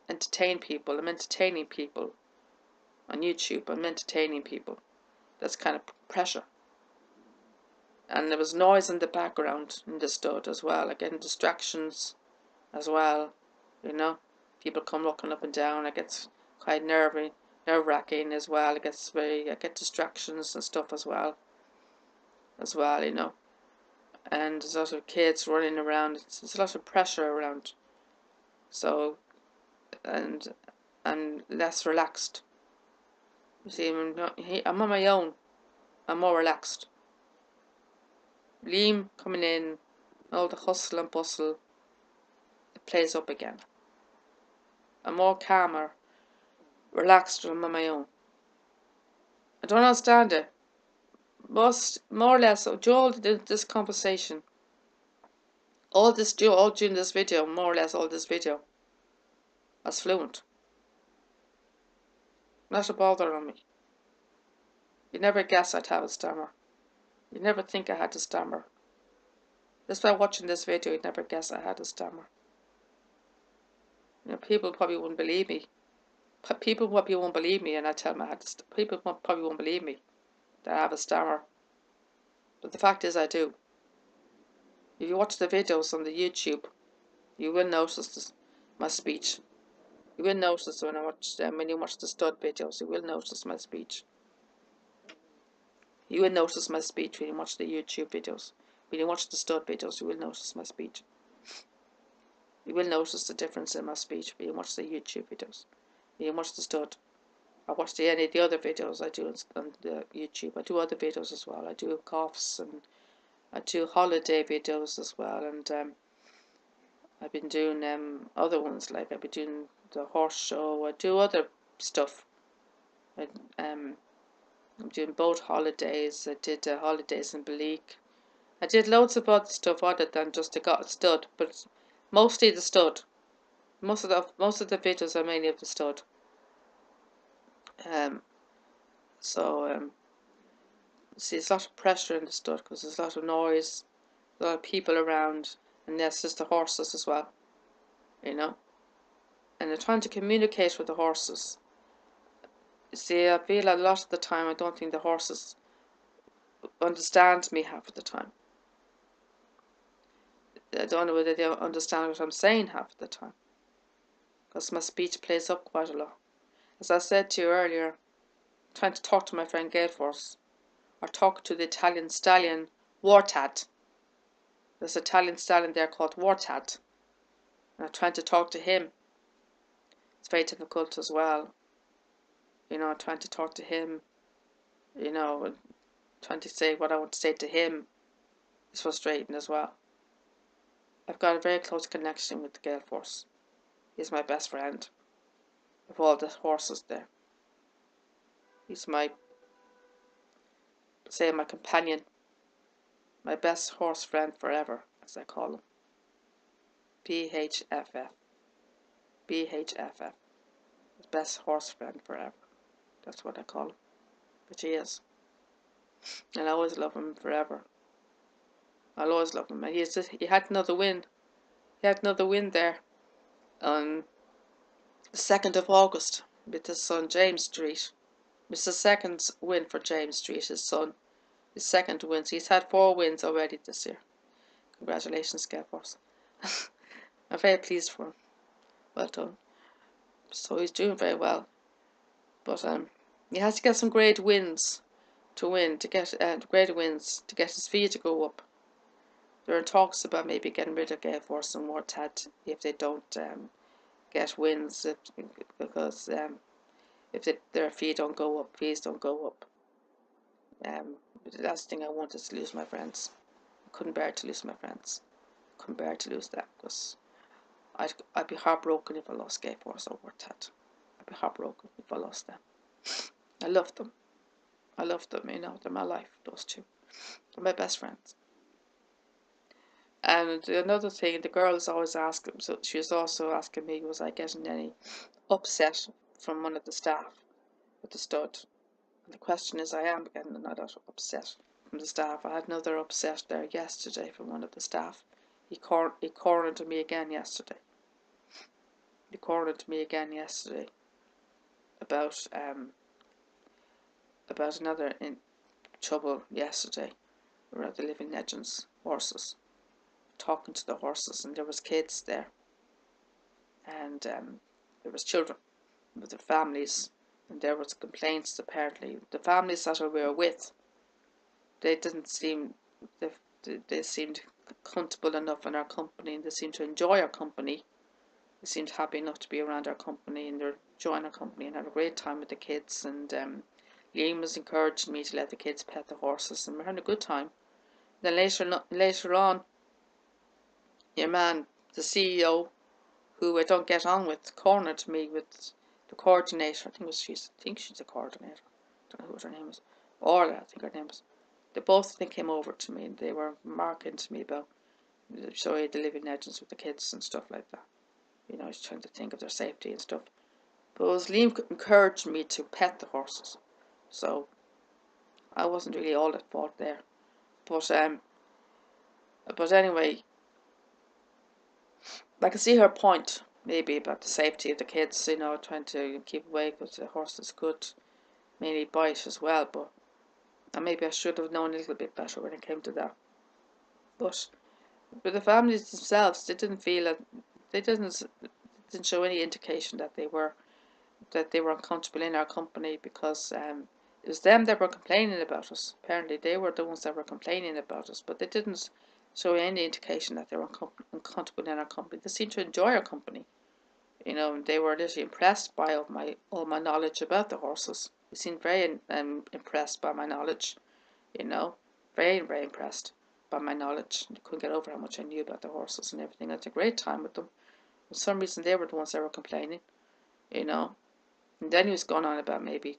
entertain people. I'm entertaining people on YouTube. I'm entertaining people. That's kind of pressure. And there was noise in the background in the stud as well. I get distractions as well. You know, people come looking up and down. I get quite nerve-wracking as well. I get distractions and stuff as well. You know, and there's a lot of kids running around. There's a lot of pressure around. So, and I'm less relaxed. You see, I'm on my own. I'm more relaxed. Liam coming in, all the hustle and bustle, it plays up again. I'm more calmer, relaxed when I'm on my own. I don't understand it. More or less, all this conversation, all during this video, more or less all this video, I was fluent. Not a bother on me. You never guess I'd have a stammer. You never think I had a stammer. Just by watching this video, you'd never guess I had a stammer. You know, people probably wouldn't believe me. People probably won't believe me, and I tell them I had. People probably won't believe me that I have a stammer. But the fact is, I do. If you watch the videos on the YouTube, you will notice my speech. You will notice when you watch the stud videos, you will notice my speech. You will notice my speech when you watch the YouTube videos. When you watch the stud videos, you will notice my speech. You will notice the difference in my speech when you watch the YouTube videos. When you watch the stud. I watch any of the other videos I do on the YouTube. I do other videos as well. I do coughs and I do holiday videos as well. And I've been doing other ones, like I've been doing the horse show. I do other stuff. I'm doing boat holidays. I did holidays in Belize. I did loads of other stuff other than just the stud, but mostly the stud. Most of the videos are mainly of the stud. See, there's a lot of pressure in the stud because there's a lot of noise, a lot of people around, and there's just the horses as well, you know. And they're trying to communicate with the horses. See, I feel a lot of the time I don't think the horses understand me half of the time. I don't know whether they understand what I'm saying half of the time, because my speech plays up quite a lot. As I said to you earlier, I'm trying to talk to my friend Galeforce, or talk to the Italian stallion Wartad. There's an Italian stallion there called Wartad, and I'm trying to talk to him. It's very difficult as well, you know, trying to talk to him, you know, and trying to say what I want to say to him is frustrating as well. I've got a very close connection with the Galeforce. He's my best friend of all the horses there. He's my companion, my best horse friend forever, as I call him. BHFF. BHFF. His best horse friend forever. That's what I call him. But he is. And I always love him forever. I'll always love him. And he had another win. He had another win there on the 2nd of August with his son James Street. It's the second win for James Street, his son. His second wins. He's had 4 wins already this year. Congratulations, Galeforce. I'm very pleased for him. Well done. So he's doing very well. But he has to get some great wins to win, to get great wins to get his fee to go up. There are talks about maybe getting rid of Galeforce and Wartad if they don't get wins, because if their fees don't go up. The last thing I want is to lose my friends. I couldn't bear to lose my friends. I couldn't bear to lose them, because I'd be heartbroken if I lost Galeforce or Wartad. I'd be heartbroken if I lost them. I love them. You know, they're my life, those two. They're my best friends. And another thing, the girls always ask, so she was also asking me, was I getting any upset from one of the staff with the stud? And the question is, I am getting another upset from the staff. I had another upset there yesterday from one of the staff. He cornered me again yesterday. He cornered me again yesterday about another in trouble yesterday around the living legends horses, talking to the horses, and there was kids there, and there was children with their families, and there was complaints. Apparently the families that we were with, they didn't seem they seemed comfortable enough in our company, and they seemed to enjoy our company. They seemed happy enough to be around our company, and they're enjoying our company and had a great time with the kids. And Liam was encouraging me to let the kids pet the horses, and we're having a good time. Then later on, your man, the CEO, who I don't get on with, cornered me with the coordinator. I think she's the coordinator. I don't know what her name is. Orla, I think her name is. They both came over to me, and they were marking to me about showing the living legends with the kids and stuff like that. You know, I was trying to think of their safety and stuff. But it was Liam encouraged me to pet the horses, so I wasn't really all at fault there. But anyway, I can see her point, maybe about the safety of the kids, you know, trying to keep away because the horses could mainly bite as well, but maybe I should have known a little bit better when it came to that. But the families themselves, they didn't feel it, they didn't show any indication that they were uncomfortable in our company, because it was them that were complaining about us. Apparently they were the ones that were complaining about us, but they didn't show any indication that they were uncomfortable in our company. They seemed to enjoy our company. You know, they were literally impressed by all my knowledge about the horses. They seemed very impressed by my knowledge. You know, very, very impressed by my knowledge. They couldn't get over how much I knew about the horses and everything. I had a great time with them. For some reason, they were the ones that were complaining. You know, and then he was going on about maybe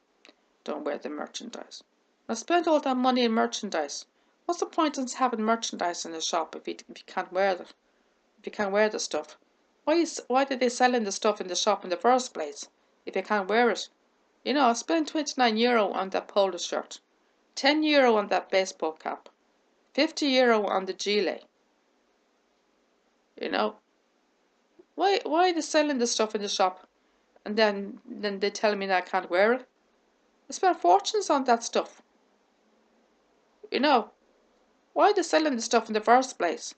don't wear the merchandise. I spent all that money in merchandise. What's the point in having merchandise in the shop if you can't wear it? If you can't wear the stuff? Why did they selling the stuff in the shop in the first place if you can't wear it? You know, I spent €29 on that polo shirt, €10 on that baseball cap, €50 on the gilet. You know, why are they selling the stuff in the shop and then they tell me that I can't wear it? I spent fortunes on that stuff. You know, why are they selling the stuff in the first place?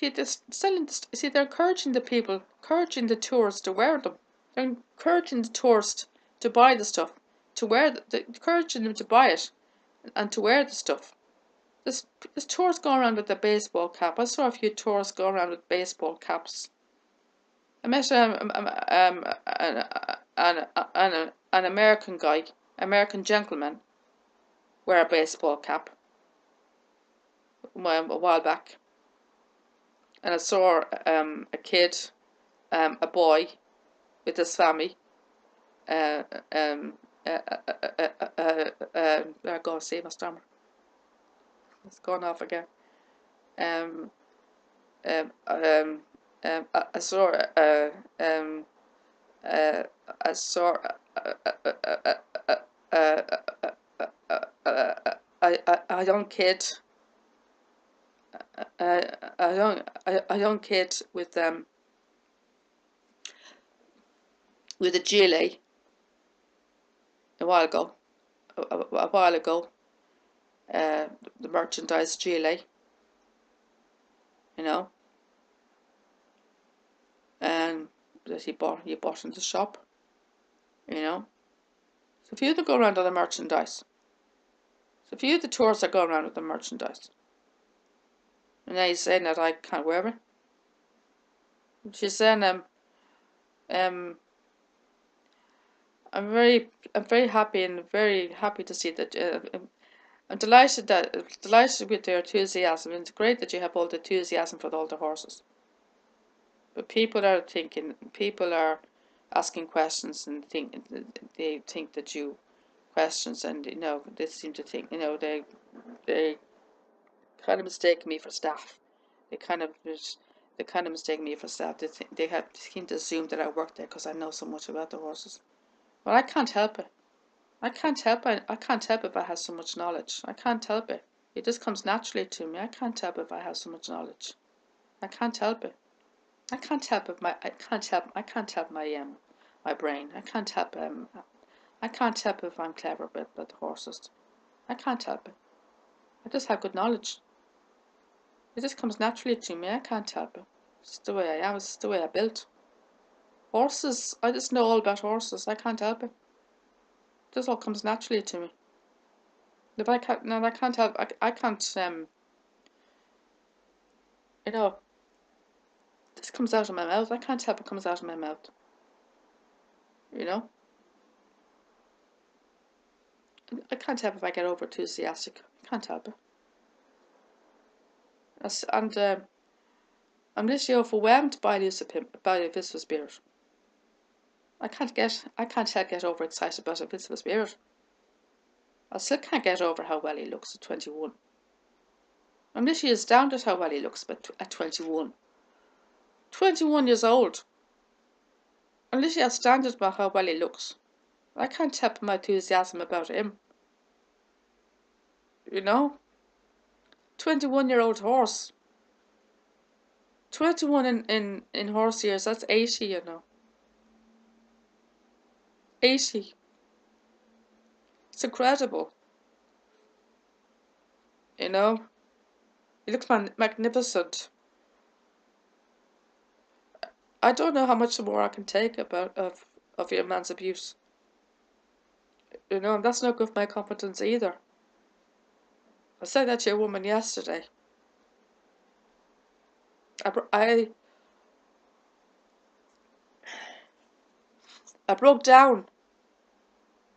See, they're encouraging the people, encouraging the tourists to wear them. They're encouraging the tourists to buy the stuff, to wear encouraging them to buy it and to wear the stuff. There's tourists going around with a baseball cap. I saw a few tourists go around with baseball caps. I met an American guy, American gentleman, wear a baseball cap a while back. And I saw a kid, a boy, with his family. I'm going to say my stammer. It's gone off again. I saw a young kid. A young kid with a gilet a while ago. The merchandise gilet, you know, and that he bought in the shop, you know. So a few of them go around on the merchandise. So a few of the tourists are going around with the merchandise. And now he's saying that I can't wear it. She's saying I'm very happy and very happy to see that. I'm delighted with their enthusiasm. It's great that you have all the enthusiasm for all the horses. But people are asking questions and they think that you questions, and you know, they seem to think, you know, they kind of mistake me for staff. They kind of mistake me for staff. They seem to assume that I work there because I know so much about the horses. Well, I can't help it. I can't help it if I have so much knowledge. I can't help it. It just comes naturally to me. I can't help if I have so much knowledge. I can't help it. I can't help my brain. I can't help if I'm clever about the horses. I can't help it. I just have good knowledge. It just comes naturally to me. I can't help it. It's the way I am. It's the way I built. Horses. I just know all about horses. I can't help it. This all comes naturally to me. If I can't, no, I can't help. I can't. You know, this comes out of my mouth. I can't help it comes out of my mouth. You know. I can't help if I get over enthusiastic. I can't help it. And I'm literally overwhelmed by the visible spirit. I can't help get overexcited about a visible spirit. I still can't get over how well he looks at 21. I'm literally astounded how well he looks at 21. 21 years old. I'm literally astounded about how well he looks. I can't help my enthusiasm about him. You know? 21-year-old horse. 21 in horse years, that's 80, you know. 80. It's incredible. You know? He looks magnificent. I don't know how much more I can take of your man's abuse. You know, and that's not good for my confidence either. I said that to a woman yesterday. I broke down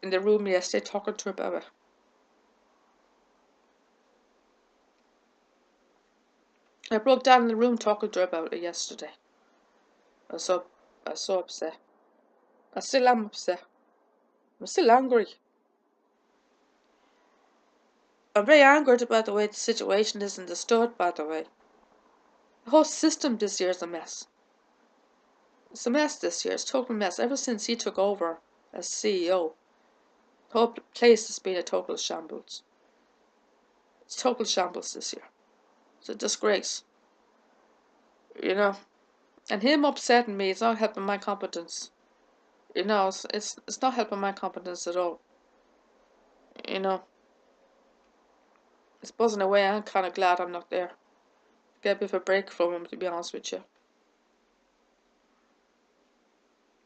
in the room yesterday talking to her about it. I broke down in the room talking to her about it yesterday. I was so upset. I still am upset. I'm still angry. I'm very angered about the way the situation is understood, by the way. The whole system this year is a mess. It's a mess this year. It's a total mess. Ever since he took over as CEO, the whole place has been a total shambles. It's total shambles this year. It's a disgrace. You know. And him upsetting me is not helping my competence. You know, it's not helping my competence at all. You know. It's buzzing away. I'm kind of glad I'm not there. Get a bit of a break from him, to be honest with you.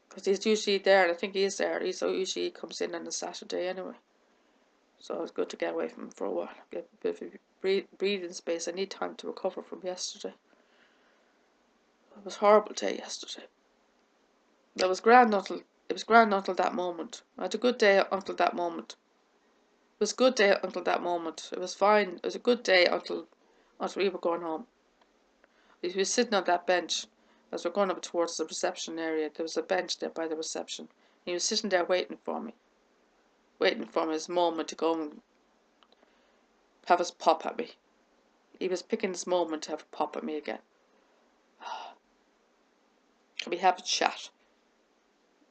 Because he's usually there, and I think he is there. He usually comes in on a Saturday anyway. So it's good to get away from him for a while. Get a bit of breathing space. I need time to recover from yesterday. It was a horrible day yesterday. It was grand until that moment. I had a good day until that moment. It was a good day until that moment. It was fine. It was a good day until we were going home. He was sitting on that bench as we're going up towards the reception area. There was a bench there by the reception. He was sitting there waiting for me. Waiting for his moment to go and have his pop at me. He was picking his moment to have a pop at me again. Can we have a chat?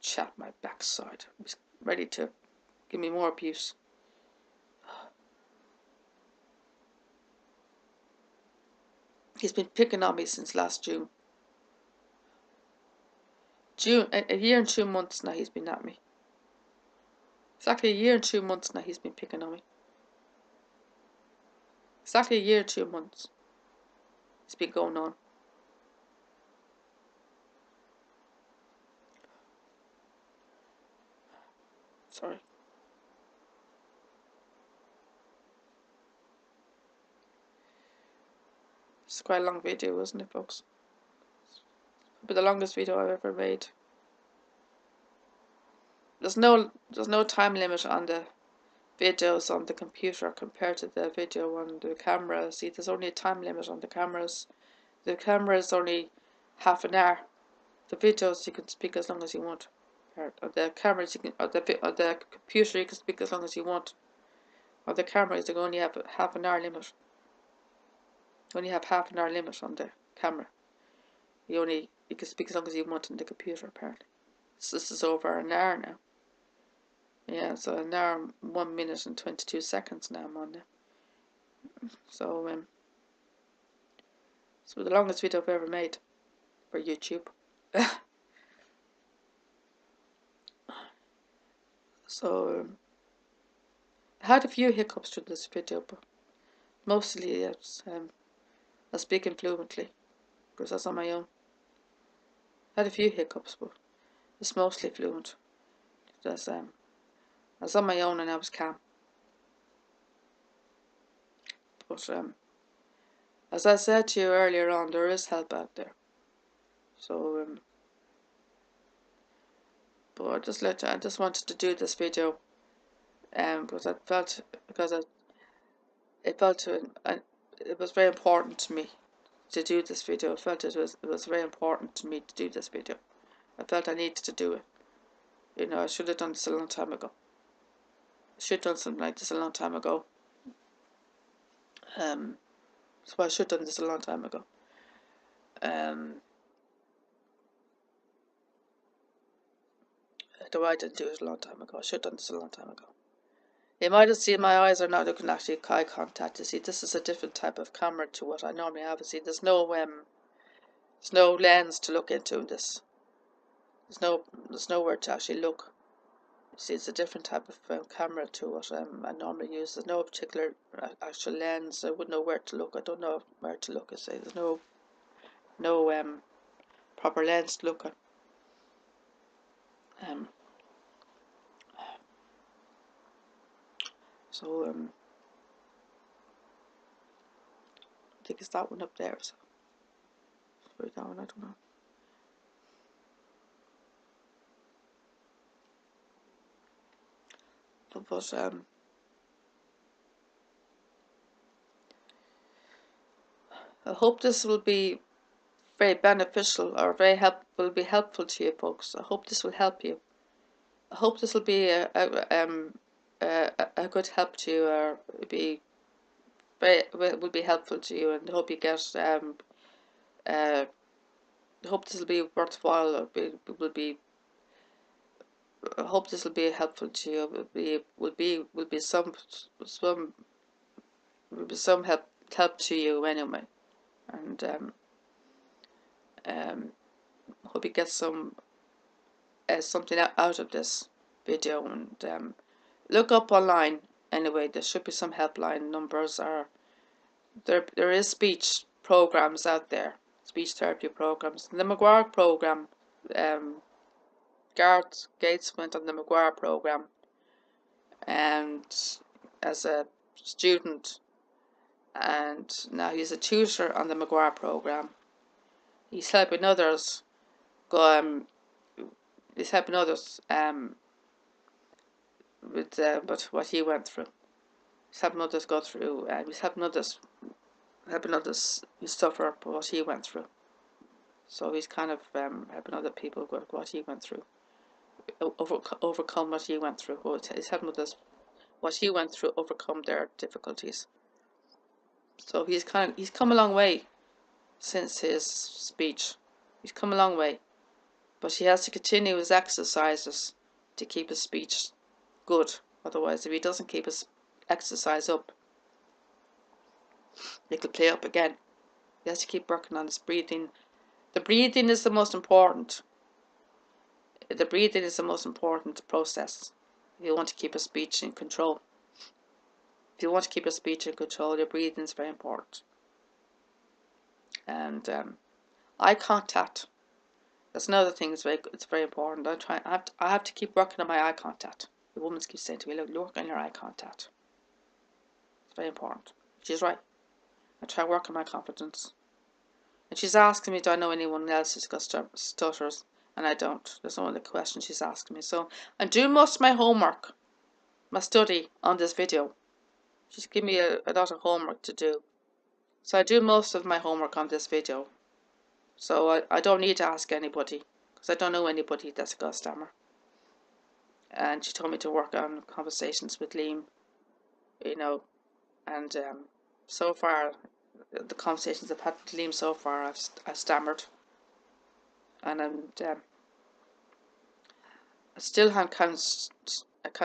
Chat my backside. He was ready to give me more abuse. He's been picking on me since last June. A year and 2 months now he's been at me. Exactly a year and 2 months now he's been picking on me. Exactly a year and 2 months. It's been going on. Sorry. It's quite a long video, isn't it, folks? But the longest video I've ever made. There's no time limit on the videos on the computer compared to the video on the camera. See, there's only a time limit on the cameras. The camera is only half an hour. The videos you can speak as long as you want. Or the cameras you can, or the computer you can speak as long as you want. Or the cameras you only have half an hour limit. You only have half an hour limit on the camera. You can speak as long as you want on the computer apparently. So this is over an hour now. Yeah, so an hour, 1 minute and 22 seconds now I'm on there. So it's the longest video I've ever made for YouTube. So I had a few hiccups through this video, but mostly it's I was speaking fluently because I was on my own. I had a few hiccups, but it's mostly fluent. Because I was on my own and I was calm. But as I said to you earlier on, there is help out there. So but I just wanted to do this video, because it was very important to me to do this video. I felt it was very important to me to do this video. I felt I needed to do it. You know, I should have done this a long time ago. I should have done something like this a long time ago. So I should have done this a long time ago. Though I didn't do it a long time ago. I should have done this a long time ago. You might have seen my eyes are now looking actually eye contact. You see, this is a different type of camera to what I normally have. You see, there's no lens to look into in this. There's nowhere to actually look. You see, it's a different type of camera to what I normally use. There's no particular actual lens. I wouldn't know where to look. I don't know where to look. I say there's no proper lens to look at. So I think it's that one up there. So that one, I don't know. But I hope this will be very beneficial or will be helpful to you folks. I hope this will help you. I hope this will be a good help to you, or be will be helpful to you, and hope you get hope this will be worthwhile. I hope this will be helpful to you. Will be some help to you anyway, and hope you get some something out of this video. And look up online anyway. There should be some helpline numbers, or there is speech programs out there, speech therapy programs. The McGuire program, Garth Gates went on the McGuire program, and as a student, and now he's a tutor on the McGuire program. He's helping others go. He's helping others with what he went through. He's helping others go through. He's helping others suffer what he went through. So he's kind of helping other people with what he went through, overcome what he went through. He's helping others what he went through, overcome their difficulties. So he's come a long way since his speech. He's come a long way, but he has to continue his exercises to keep his speech good. Otherwise, if he doesn't keep his exercise up, it could play up again. He has to keep working on his breathing. The breathing is the most important. The breathing is the most important process. If you want to keep your speech in control. If you want to keep your speech in control, your breathing is very important. And eye contact. That's another thing. It's very important. I have to keep working on my eye contact. The woman keeps saying to me, "Look, work on your eye contact." It's very important. She's right. I try to work on my confidence. And she's asking me, do I know anyone else who's got stutters? And I don't. There's no other question she's asking me. So I'm doing most of my homework, my study on this video. She's giving me a lot of homework to do. So I do most of my homework on this video. So I don't need to ask anybody, because I don't know anybody that's got a stammer. And she told me to work on conversations with Liam, you know, and so far, the conversations I've had with Liam so far, I've stammered, and I still have kind of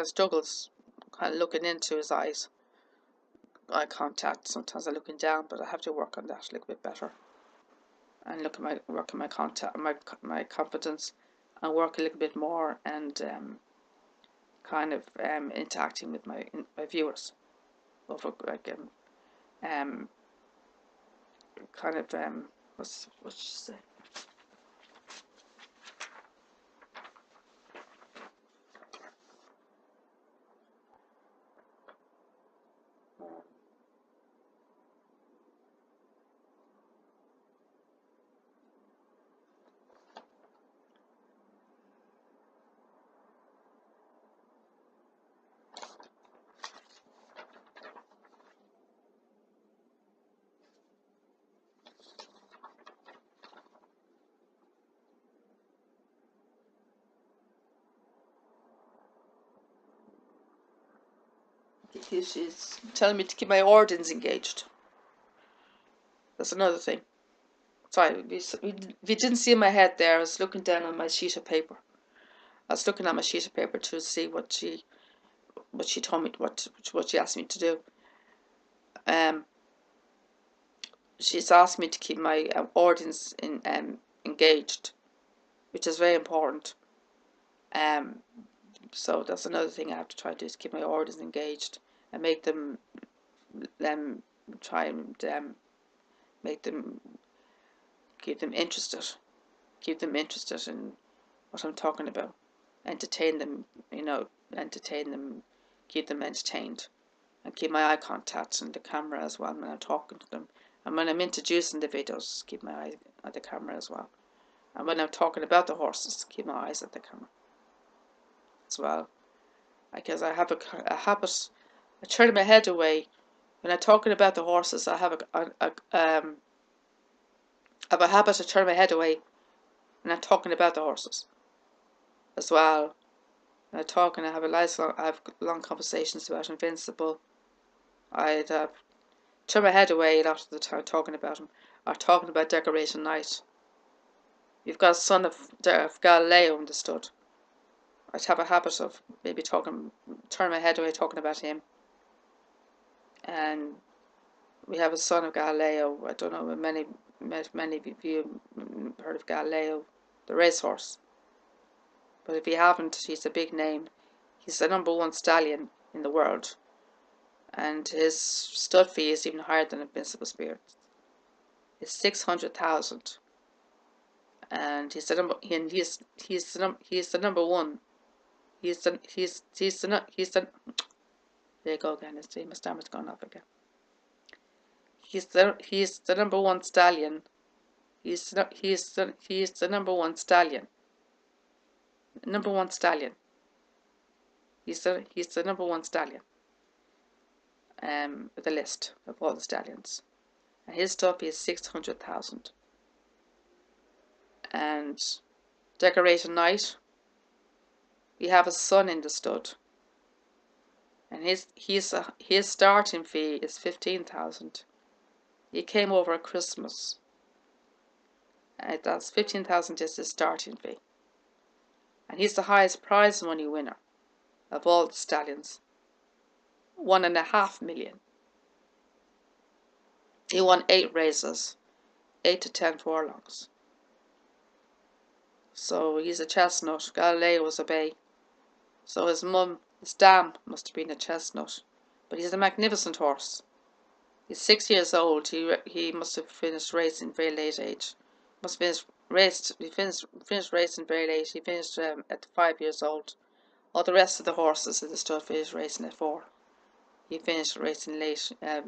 struggles, kind of looking into his eyes, eye contact. Sometimes I'm looking down, but I have to work on that a little bit better, and work on my contact, my confidence, and work a little bit more, and kind of interacting with my viewers, over like kind of what's she say? She's telling me to keep my organs engaged. That's another thing. Sorry, if you didn't see my head there, I was looking down on my sheet of paper. I was looking at my sheet of paper to see what she told me, what she asked me to do. She's asked me to keep my organs engaged, which is very important. So that's another thing I have to try to do, is keep my organs engaged and make them try and make them, keep them interested in what I'm talking about, entertain them, keep them entertained, and keep my eye contact on the camera as well when I'm talking to them, and when I'm introducing the videos, keep my eye on the camera as well, and when I'm talking about the horses, keep my eyes at the camera as well, because I have a habit of turning my head away when I'm talking about the horses. I have a habit of turning my head away when I'm talking about the horses as well. When I talk and I have long conversations about Invincible, I'd turn my head away a lot of the time talking about him, or talking about Decoration Night. You've got a son of Galileo in the stud. I'd have a habit of maybe turn my head away talking about him. And we have a son of Galileo. I don't know if many of you heard of Galileo, the racehorse. But if you haven't, he's a big name. He's the #1 stallion in the world. And his stud fee is even higher than Invincible Spirit. It's 600,000. And he's the number one. There you go again. Let's see, my stammer's gone off again. He's the #1 stallion. He's the #1 stallion. #1 stallion. He's the #1 stallion. The list of all the stallions, and his stuff is 600,000. And Decoration Night, we have a son in the stud, and his starting fee is 15,000. He came over at Christmas. That's 15,000 is his starting fee, and he's the highest prize money winner of all the stallions. 1.5 million. He won 8 races, 8 to 10 furlongs. So he's a chestnut. Galileo was a bay. So his mum, his dam, must have been a chestnut. But he's a magnificent horse. He's 6 years old. He must have finished racing very late age. He finished racing very late. He finished at 5 years old. All the rest of the horses in the stud finished racing at 4. He finished racing late, a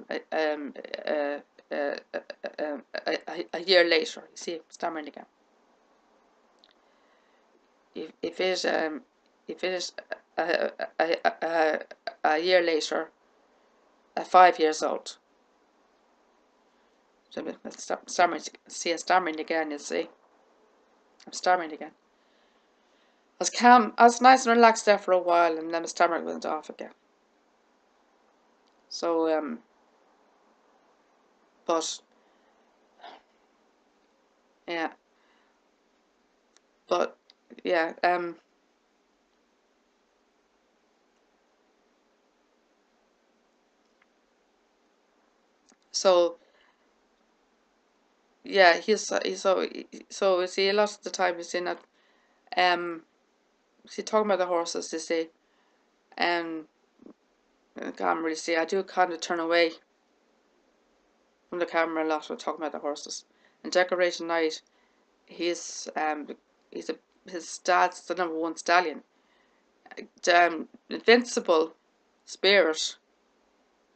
year later. You see, stammering again. He finished a year later, at 5 years old. So I'm stammering. See, I'm stammering again. You see, I'm stammering again. I was nice and relaxed there for a while, and then my stammer went off again. So but yeah, so yeah, he's so you see, a lot of the time you see that see, talking about the horses, you see, I can't really see. I do kind of turn away from the camera a lot when talking about the horses. And Decoration Night, his dad's the #1 stallion. Invincible Spirit,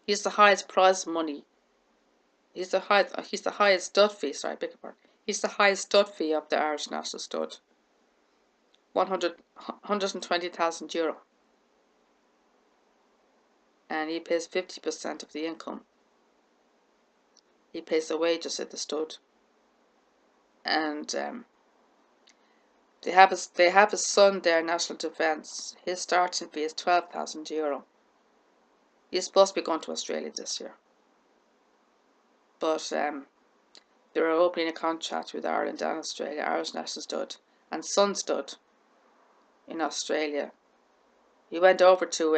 he's the highest prize money. He's the highest stud fee. Sorry, beg your pardon. He's the highest stud fee of the Irish National Stud. 120,000 euro. And he pays 50% of the income. He pays the wages at the stud. And they have his son there, National Defence. His starting fee is 12,000 euro. He's supposed to be going to Australia this year. But they're opening a contract with Ireland and Australia, Irish National Stud and Sun Stud in Australia. He went over to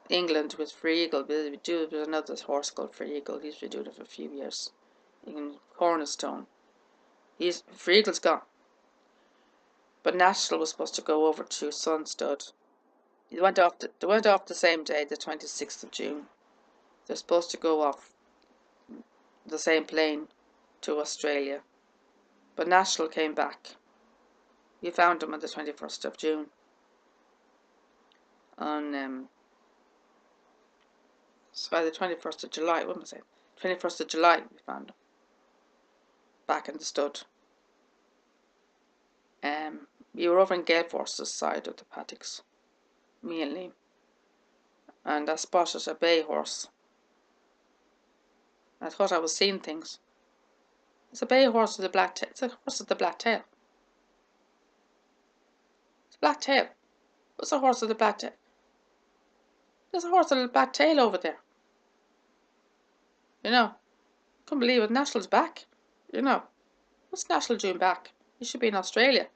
England with Free Eagle. With another horse called Free Eagle. He's been doing it for a few years in Cornerstone. Free Eagle's gone. But National was supposed to go over to Sun Stud. They went off the same day, the 26th of June. They're supposed to go off the same plane to Australia. But National came back. You found him on the 21st of June. On so the 21st of July, what am I saying? 21st of July we found him. Back in the stud. We were over in Gale Force's side of the paddocks. Me and Liam. And I spotted a bay horse. I thought I was seeing things. It's a bay horse with a black tail. It's a horse with a black tail. It's a black tail. What's a horse with a black tail? There's a horse with a black tail over there. You know, couldn't believe it. National's back. You know, what's National doing back? He should be in Australia.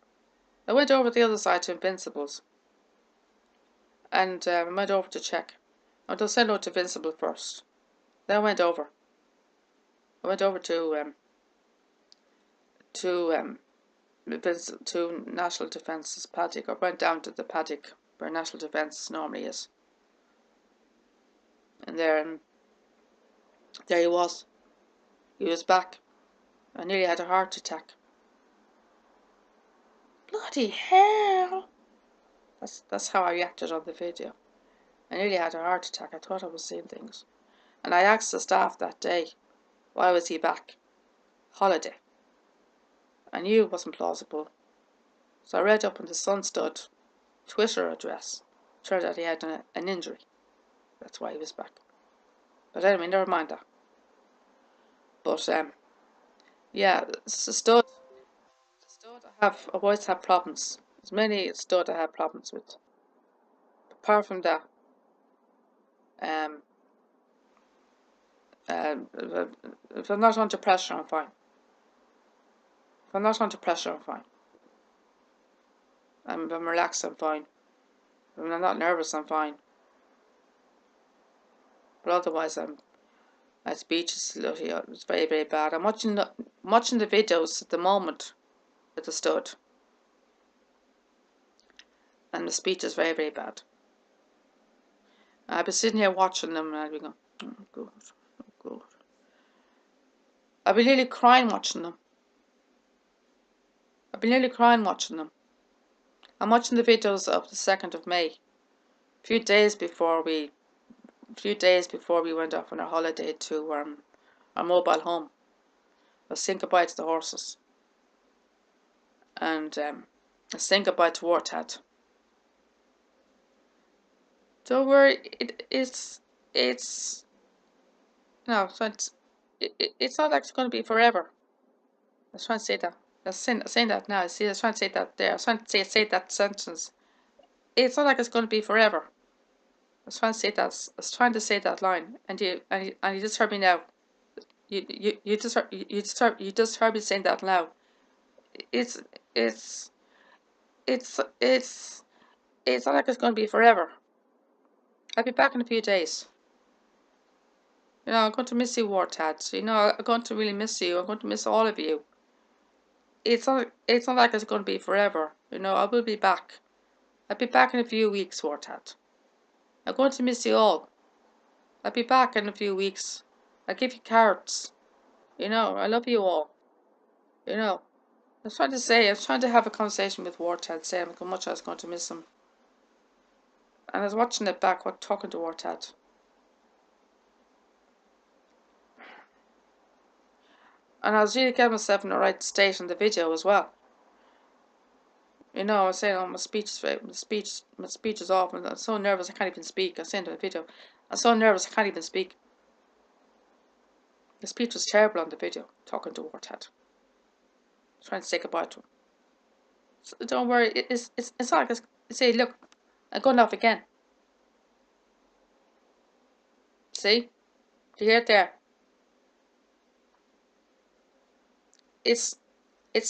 I went over the other side to Invincibles, and I went over to check. I will send out to Invincible first. Then I went over. I went over to National Defence's paddock. I went down to the paddock where National Defence normally is, and there he was. He was back. I nearly had a heart attack. Bloody hell! That's how I reacted on the video. I nearly had a heart attack. I thought I was seeing things. And I asked the staff that day, why was he back? Holiday. I knew it wasn't plausible. So I read up on the Sunstud Twitter address. Turned out he had an injury. That's why he was back. But anyway, never mind that. But yeah, it's a stud. The stud I've always had problems. There's many stud I have problems with. Apart from that, if I'm not under pressure, I'm fine. If I'm not under pressure, I'm fine. If I'm relaxed, I'm fine. If I'm not nervous, I'm fine. But otherwise, my speech is it's very, very bad. I'm watching the videos at the moment with the stud, and the speech is very, very bad. I've been sitting here watching them, and I've been going, oh God, oh God. I've been nearly crying watching them. I've been nearly crying watching them. I'm watching the videos of the 2nd of May, a few days before we went off on our holiday to our mobile home. I was saying goodbye to the horses, and I was saying goodbye to Wartad. Don't worry, it's no, it's not like it's going to be forever. I was trying to say that. I was saying that now. See, I was trying to say that there. I was trying to say that sentence. It's not like it's going to be forever. I was trying to say that. I was trying to say that line, and you just heard me now. You just heard me saying that now. It's not like it's going to be forever. I'll be back in a few days. You know, I'm going to miss you, Wartad. You know, I'm going to really miss you. I'm going to miss all of you. It's not like it's going to be forever. You know, I will be back. I'll be back in a few weeks, Wartad. I'm going to miss you all. I'll be back in a few weeks. I'll give you cards. You know, I love you all. You know, I was trying to have a conversation with Wartad, saying how much I was going to miss him. And I was watching it back, talking to Wartad. And I was really getting myself in the right state in the video as well. You know, I was saying, oh, my speech is off, and I'm so nervous I can't even speak. I was saying in the video, I'm so nervous I can't even speak. The speech was terrible on the video, talking to Wartad. Trying to say goodbye to him. So don't worry, it's not like I say, look, I'm going off again. See? Do you hear it there? It's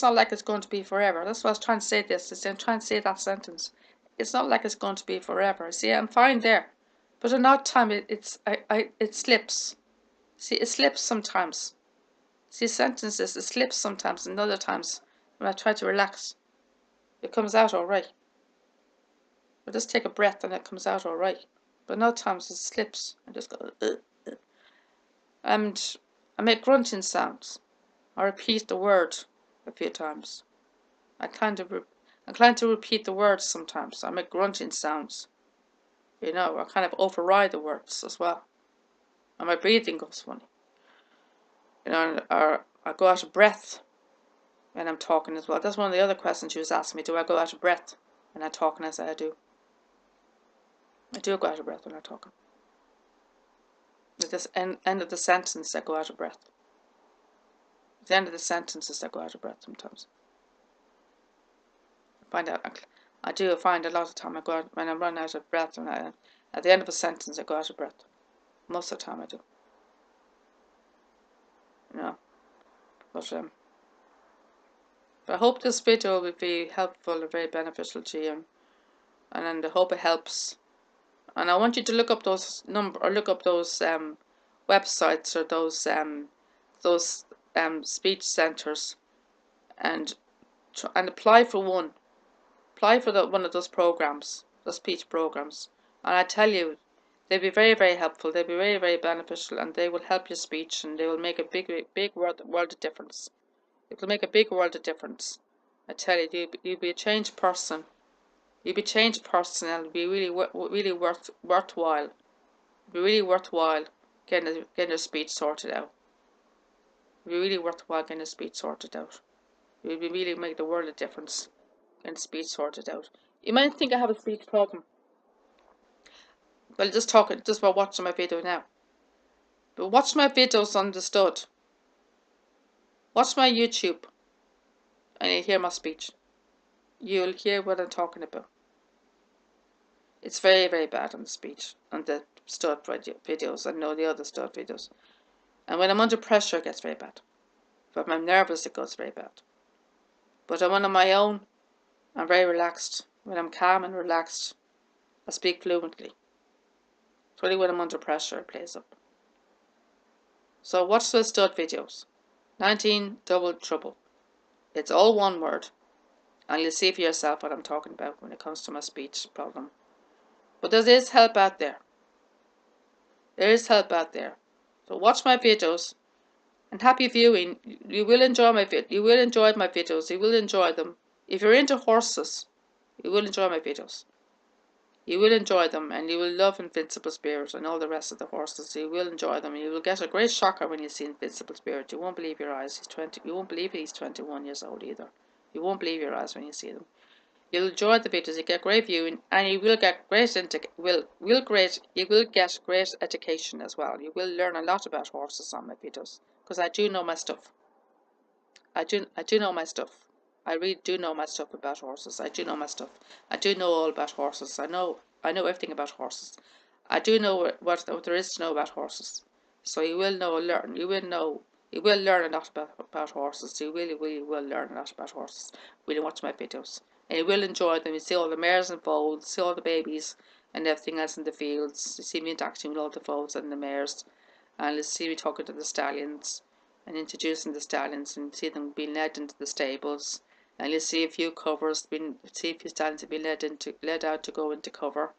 not like it's going to be forever. That's why I was trying to say this. I'm trying to say that sentence. It's not like it's going to be forever. See, I'm fine there. But another time it slips. See, it slips sometimes. See, sentences, it slips sometimes, and other times when I try to relax, it comes out alright. I just take a breath and it comes out alright. But other times it slips. I just go, And I make grunting sounds. I repeat the word a few times. I kind of repeat the words sometimes. I make grunting sounds. You know, I kind of override the words as well. And my breathing goes funny. You know, or I go out of breath when I'm talking as well. That's one of the other questions she was asking me. Do I go out of breath when I'm talking? I said I do. I do go out of breath when I'm talking. At this end of the sentence, I go out of breath. At the end of the sentences, I go out of breath sometimes. I do find a lot of time I go out, when I'm running out of breath, and at the end of a sentence I go out of breath. Most of the time I do. you know. But I hope this video will be helpful and very beneficial to you, and I hope it helps. And I want you to look up those websites, or those speech centers, and apply for one. Apply for one of those programs, those speech programs. And I tell you, they'll be very, very helpful. They'll be very, very beneficial, and they will help your speech, and they will make a big world of difference. It will make a big world of difference. I tell you, you'll be a changed person. You'll be a changed person, and it'll be really worthwhile. It'll be really worthwhile getting your speech sorted out. It'll be really worthwhile getting your speech sorted out. It will really make the world of difference getting speech sorted out. You might think I have a speech problem. Well, just by watching my video now. But watch my videos on the stud. Watch my YouTube, and you'll hear my speech. You'll hear what I'm talking about. It's very, very bad on the speech, on the stud videos. I know the other stud videos. And when I'm under pressure, it gets very bad. If I'm nervous, it goes very bad. But when I'm on my own, I'm very relaxed. When I'm calm and relaxed, I speak fluently. It's only when I'm under pressure it plays up. So watch the stud videos. 19 Double Trouble. It's all one word. And you'll see for yourself what I'm talking about when it comes to my speech problem. But there is help out there. There is help out there. So watch my videos. And happy viewing. You will enjoy my videos. You will enjoy them. If you're into horses, you will enjoy my videos. You will enjoy them, and you will love Invincible Spirit and all the rest of the horses. You will enjoy them. You will get a great shocker when you see Invincible Spirit. You won't believe your eyes. You won't believe he's 21 years old either. You won't believe your eyes when you see them. You'll enjoy the videos. You get great viewing, and you will get great education as well. You will learn a lot about horses on my videos, because I do know my stuff. I do know my stuff. I really do know my stuff about horses. I do know my stuff. I do know all about horses. I know everything about horses. I do know what there is to know about horses. So you will learn a lot about horses. You really will learn a lot about horses when you watch my videos. And you will enjoy them. You see all the mares and foals, see all the babies and everything else in the fields. You see me interacting with all the foals and the mares. And you see me talking to the stallions and introducing the stallions, and see them being led into the stables. And you'll see a few covers, see a few stallions have been led out to go into cover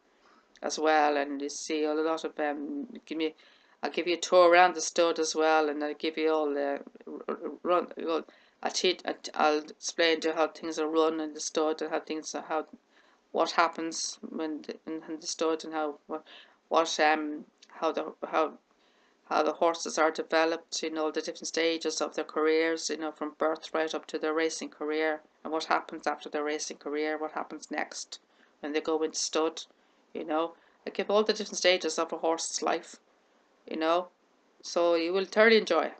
as well. And you see a lot of I'll give you a tour around the stud as well, and I'll give you all the run. I'll explain to you how things are run in the stud, and what happens in the stud, and how the horses are developed, the different stages of their careers, from birth right up to their racing career, and what happens after their racing career, what happens next when they go into stud, I give all the different stages of a horse's life, so you will thoroughly enjoy it.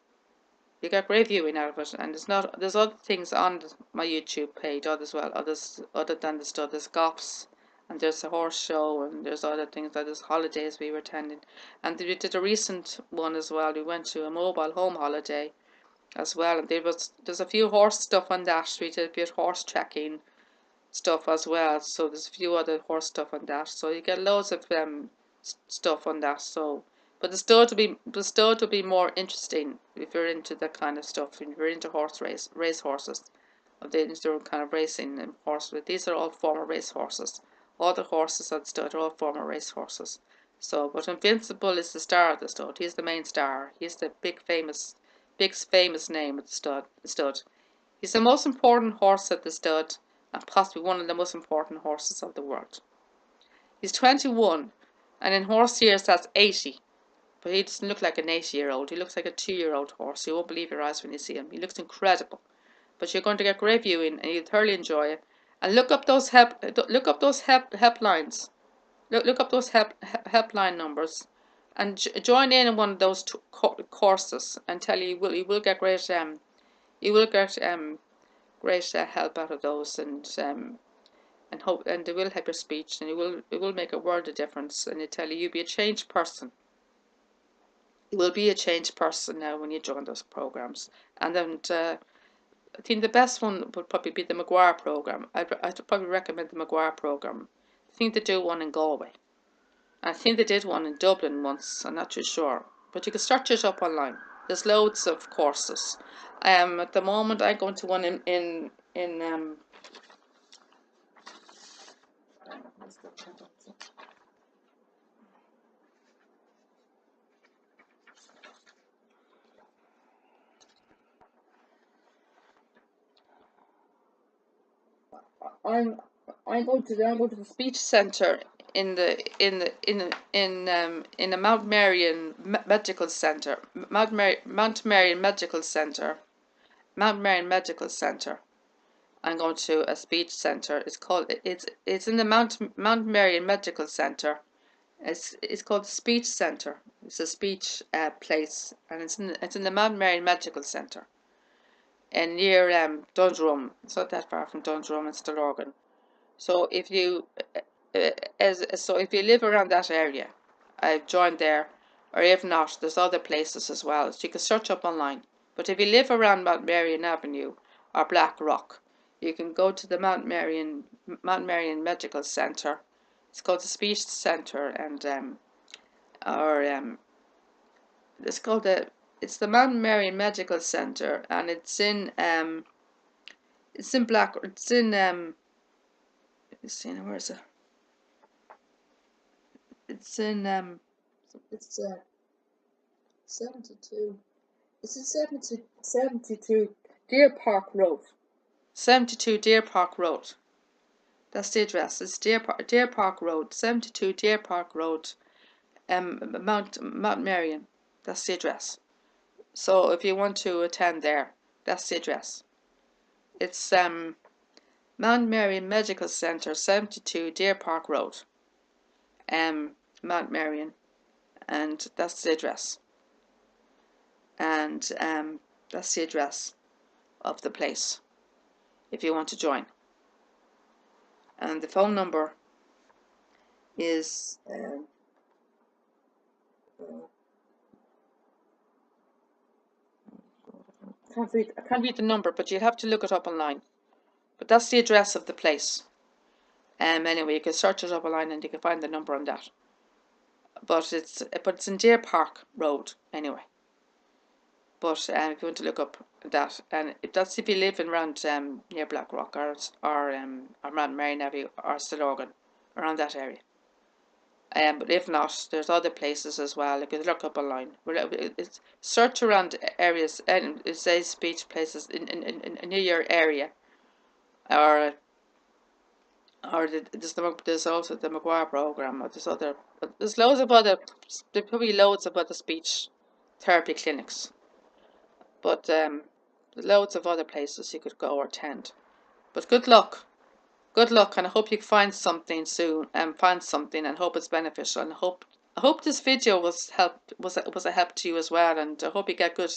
You get great viewing out of it, and there's other things on my YouTube page other than the stud. There's golfs, and there's a horse show, and there's other things. There's holidays we were attending, and we did a recent one as well. We went to a mobile home holiday as well, and there's a few horse stuff on that. We did a bit horse tracking stuff as well, so there's a few other horse stuff on that. So you get loads of stuff on that. So, but the stud will be more interesting if you're into that kind of stuff. If you're into race horses, of the kind of racing and horse. These are all former race horses. All the horses at the stud are all former race horses. So, but Invincible is the star of the stud. He's the main star. He's the big famous name at the stud. He's the most important horse at the stud, and possibly one of the most important horses of the world. He's 21, and in horse years that's 80. But he doesn't look like an 80-year-old. He looks like a 2-year-old horse. You won't believe your eyes when you see him. He looks incredible. But you're going to get great viewing, and you'll thoroughly enjoy it. And look up those helplines. Look up those helpline numbers, and join in one of those courses. And tell you you will get great great help out of those, and they will help your speech, and it will make a world of difference. And they tell you'll be a changed person. You will be a changed person now when you join those programs. And then I think the best one would probably be the Maguire program. I'd probably recommend the Maguire program. I think they do one in Galway. I think they did one in Dublin once. I'm not too sure, but you can search it up online. There's loads of courses. At the moment, I'm going to one in I'm going to the speech centre in the Mount Marion Medical Centre, Mount Marion Medical Centre, Mount Marion Medical Centre. I'm going to a speech centre. It's in the Mount Marion Medical Centre. It's called the Speech Centre. It's a speech place, and it's in the Mount Marion Medical Centre, and near Dundrum. It's not that far from Dundrum. It's still Horgan. So if you if you live around that area, I've joined there, or if not, there's other places as well. So you can search up online. But if you live around Mount Marion Avenue or Black Rock, you can go to the Mount Marion Medical Centre. It's called the Speech Centre, and it's the Mount Marion Medical Centre, and it's in where is it? It's in 72. It's in 72 Deer Park Road. 72 Deer Park Road. That's the address. It's Deer Park Road, 72 Deer Park Road, Mount Marion. That's the address. So if you want to attend there, that's the address. It's Mount Marion Medical Centre, 72 Deer Park Road, Mount Marion, and that's the address. And that's the address of the place if you want to join. And the phone number is I can't read the number, but you'd have to look it up online. But that's the address of the place. Anyway, you can search it up online and you can find the number on that. But it's in Deer Park Road anyway. But if you want to look up that, and that's if you live in around near Blackrock or around Marion Avenue or Stillorgan, around that area. But if not, there's other places as well. You can look up online. It's search around areas and it says speech places in near your area, or there's also the Maguire program, or there's loads of other, there's probably loads of other speech therapy clinics, but there's loads of other places you could go or attend. But good luck, and I hope you find something soon, and hope it's beneficial, and I hope this video was a help to you as well, and I hope you get good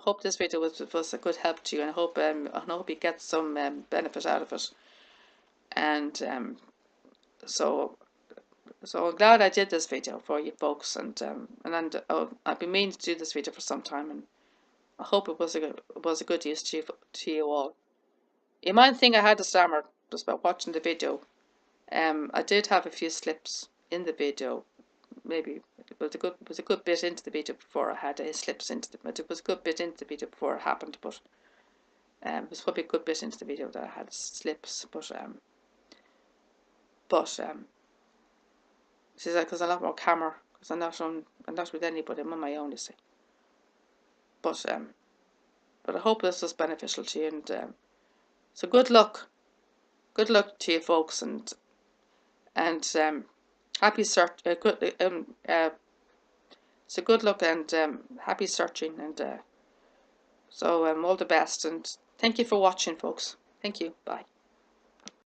I hope this video was a good help to you, and I hope you get some benefit out of it. And so I'm glad I did this video for you folks, and I've been meaning to do this video for some time, and I hope it was a good use to you all. You might think I had a stammer just by watching the video. I did have a few slips in the video. Maybe it was a good bit into the video before I had slips into but it was a good bit into the video before it happened. But it was probably a good bit into the video that I had slips. But this is because I'm not on camera, because I'm not with anybody. I'm on my own, you see. But I hope this was beneficial to you, and so good luck to you folks, and happy search. So good luck and happy searching, and so all the best, and thank you for watching, folks. Thank you. Bye.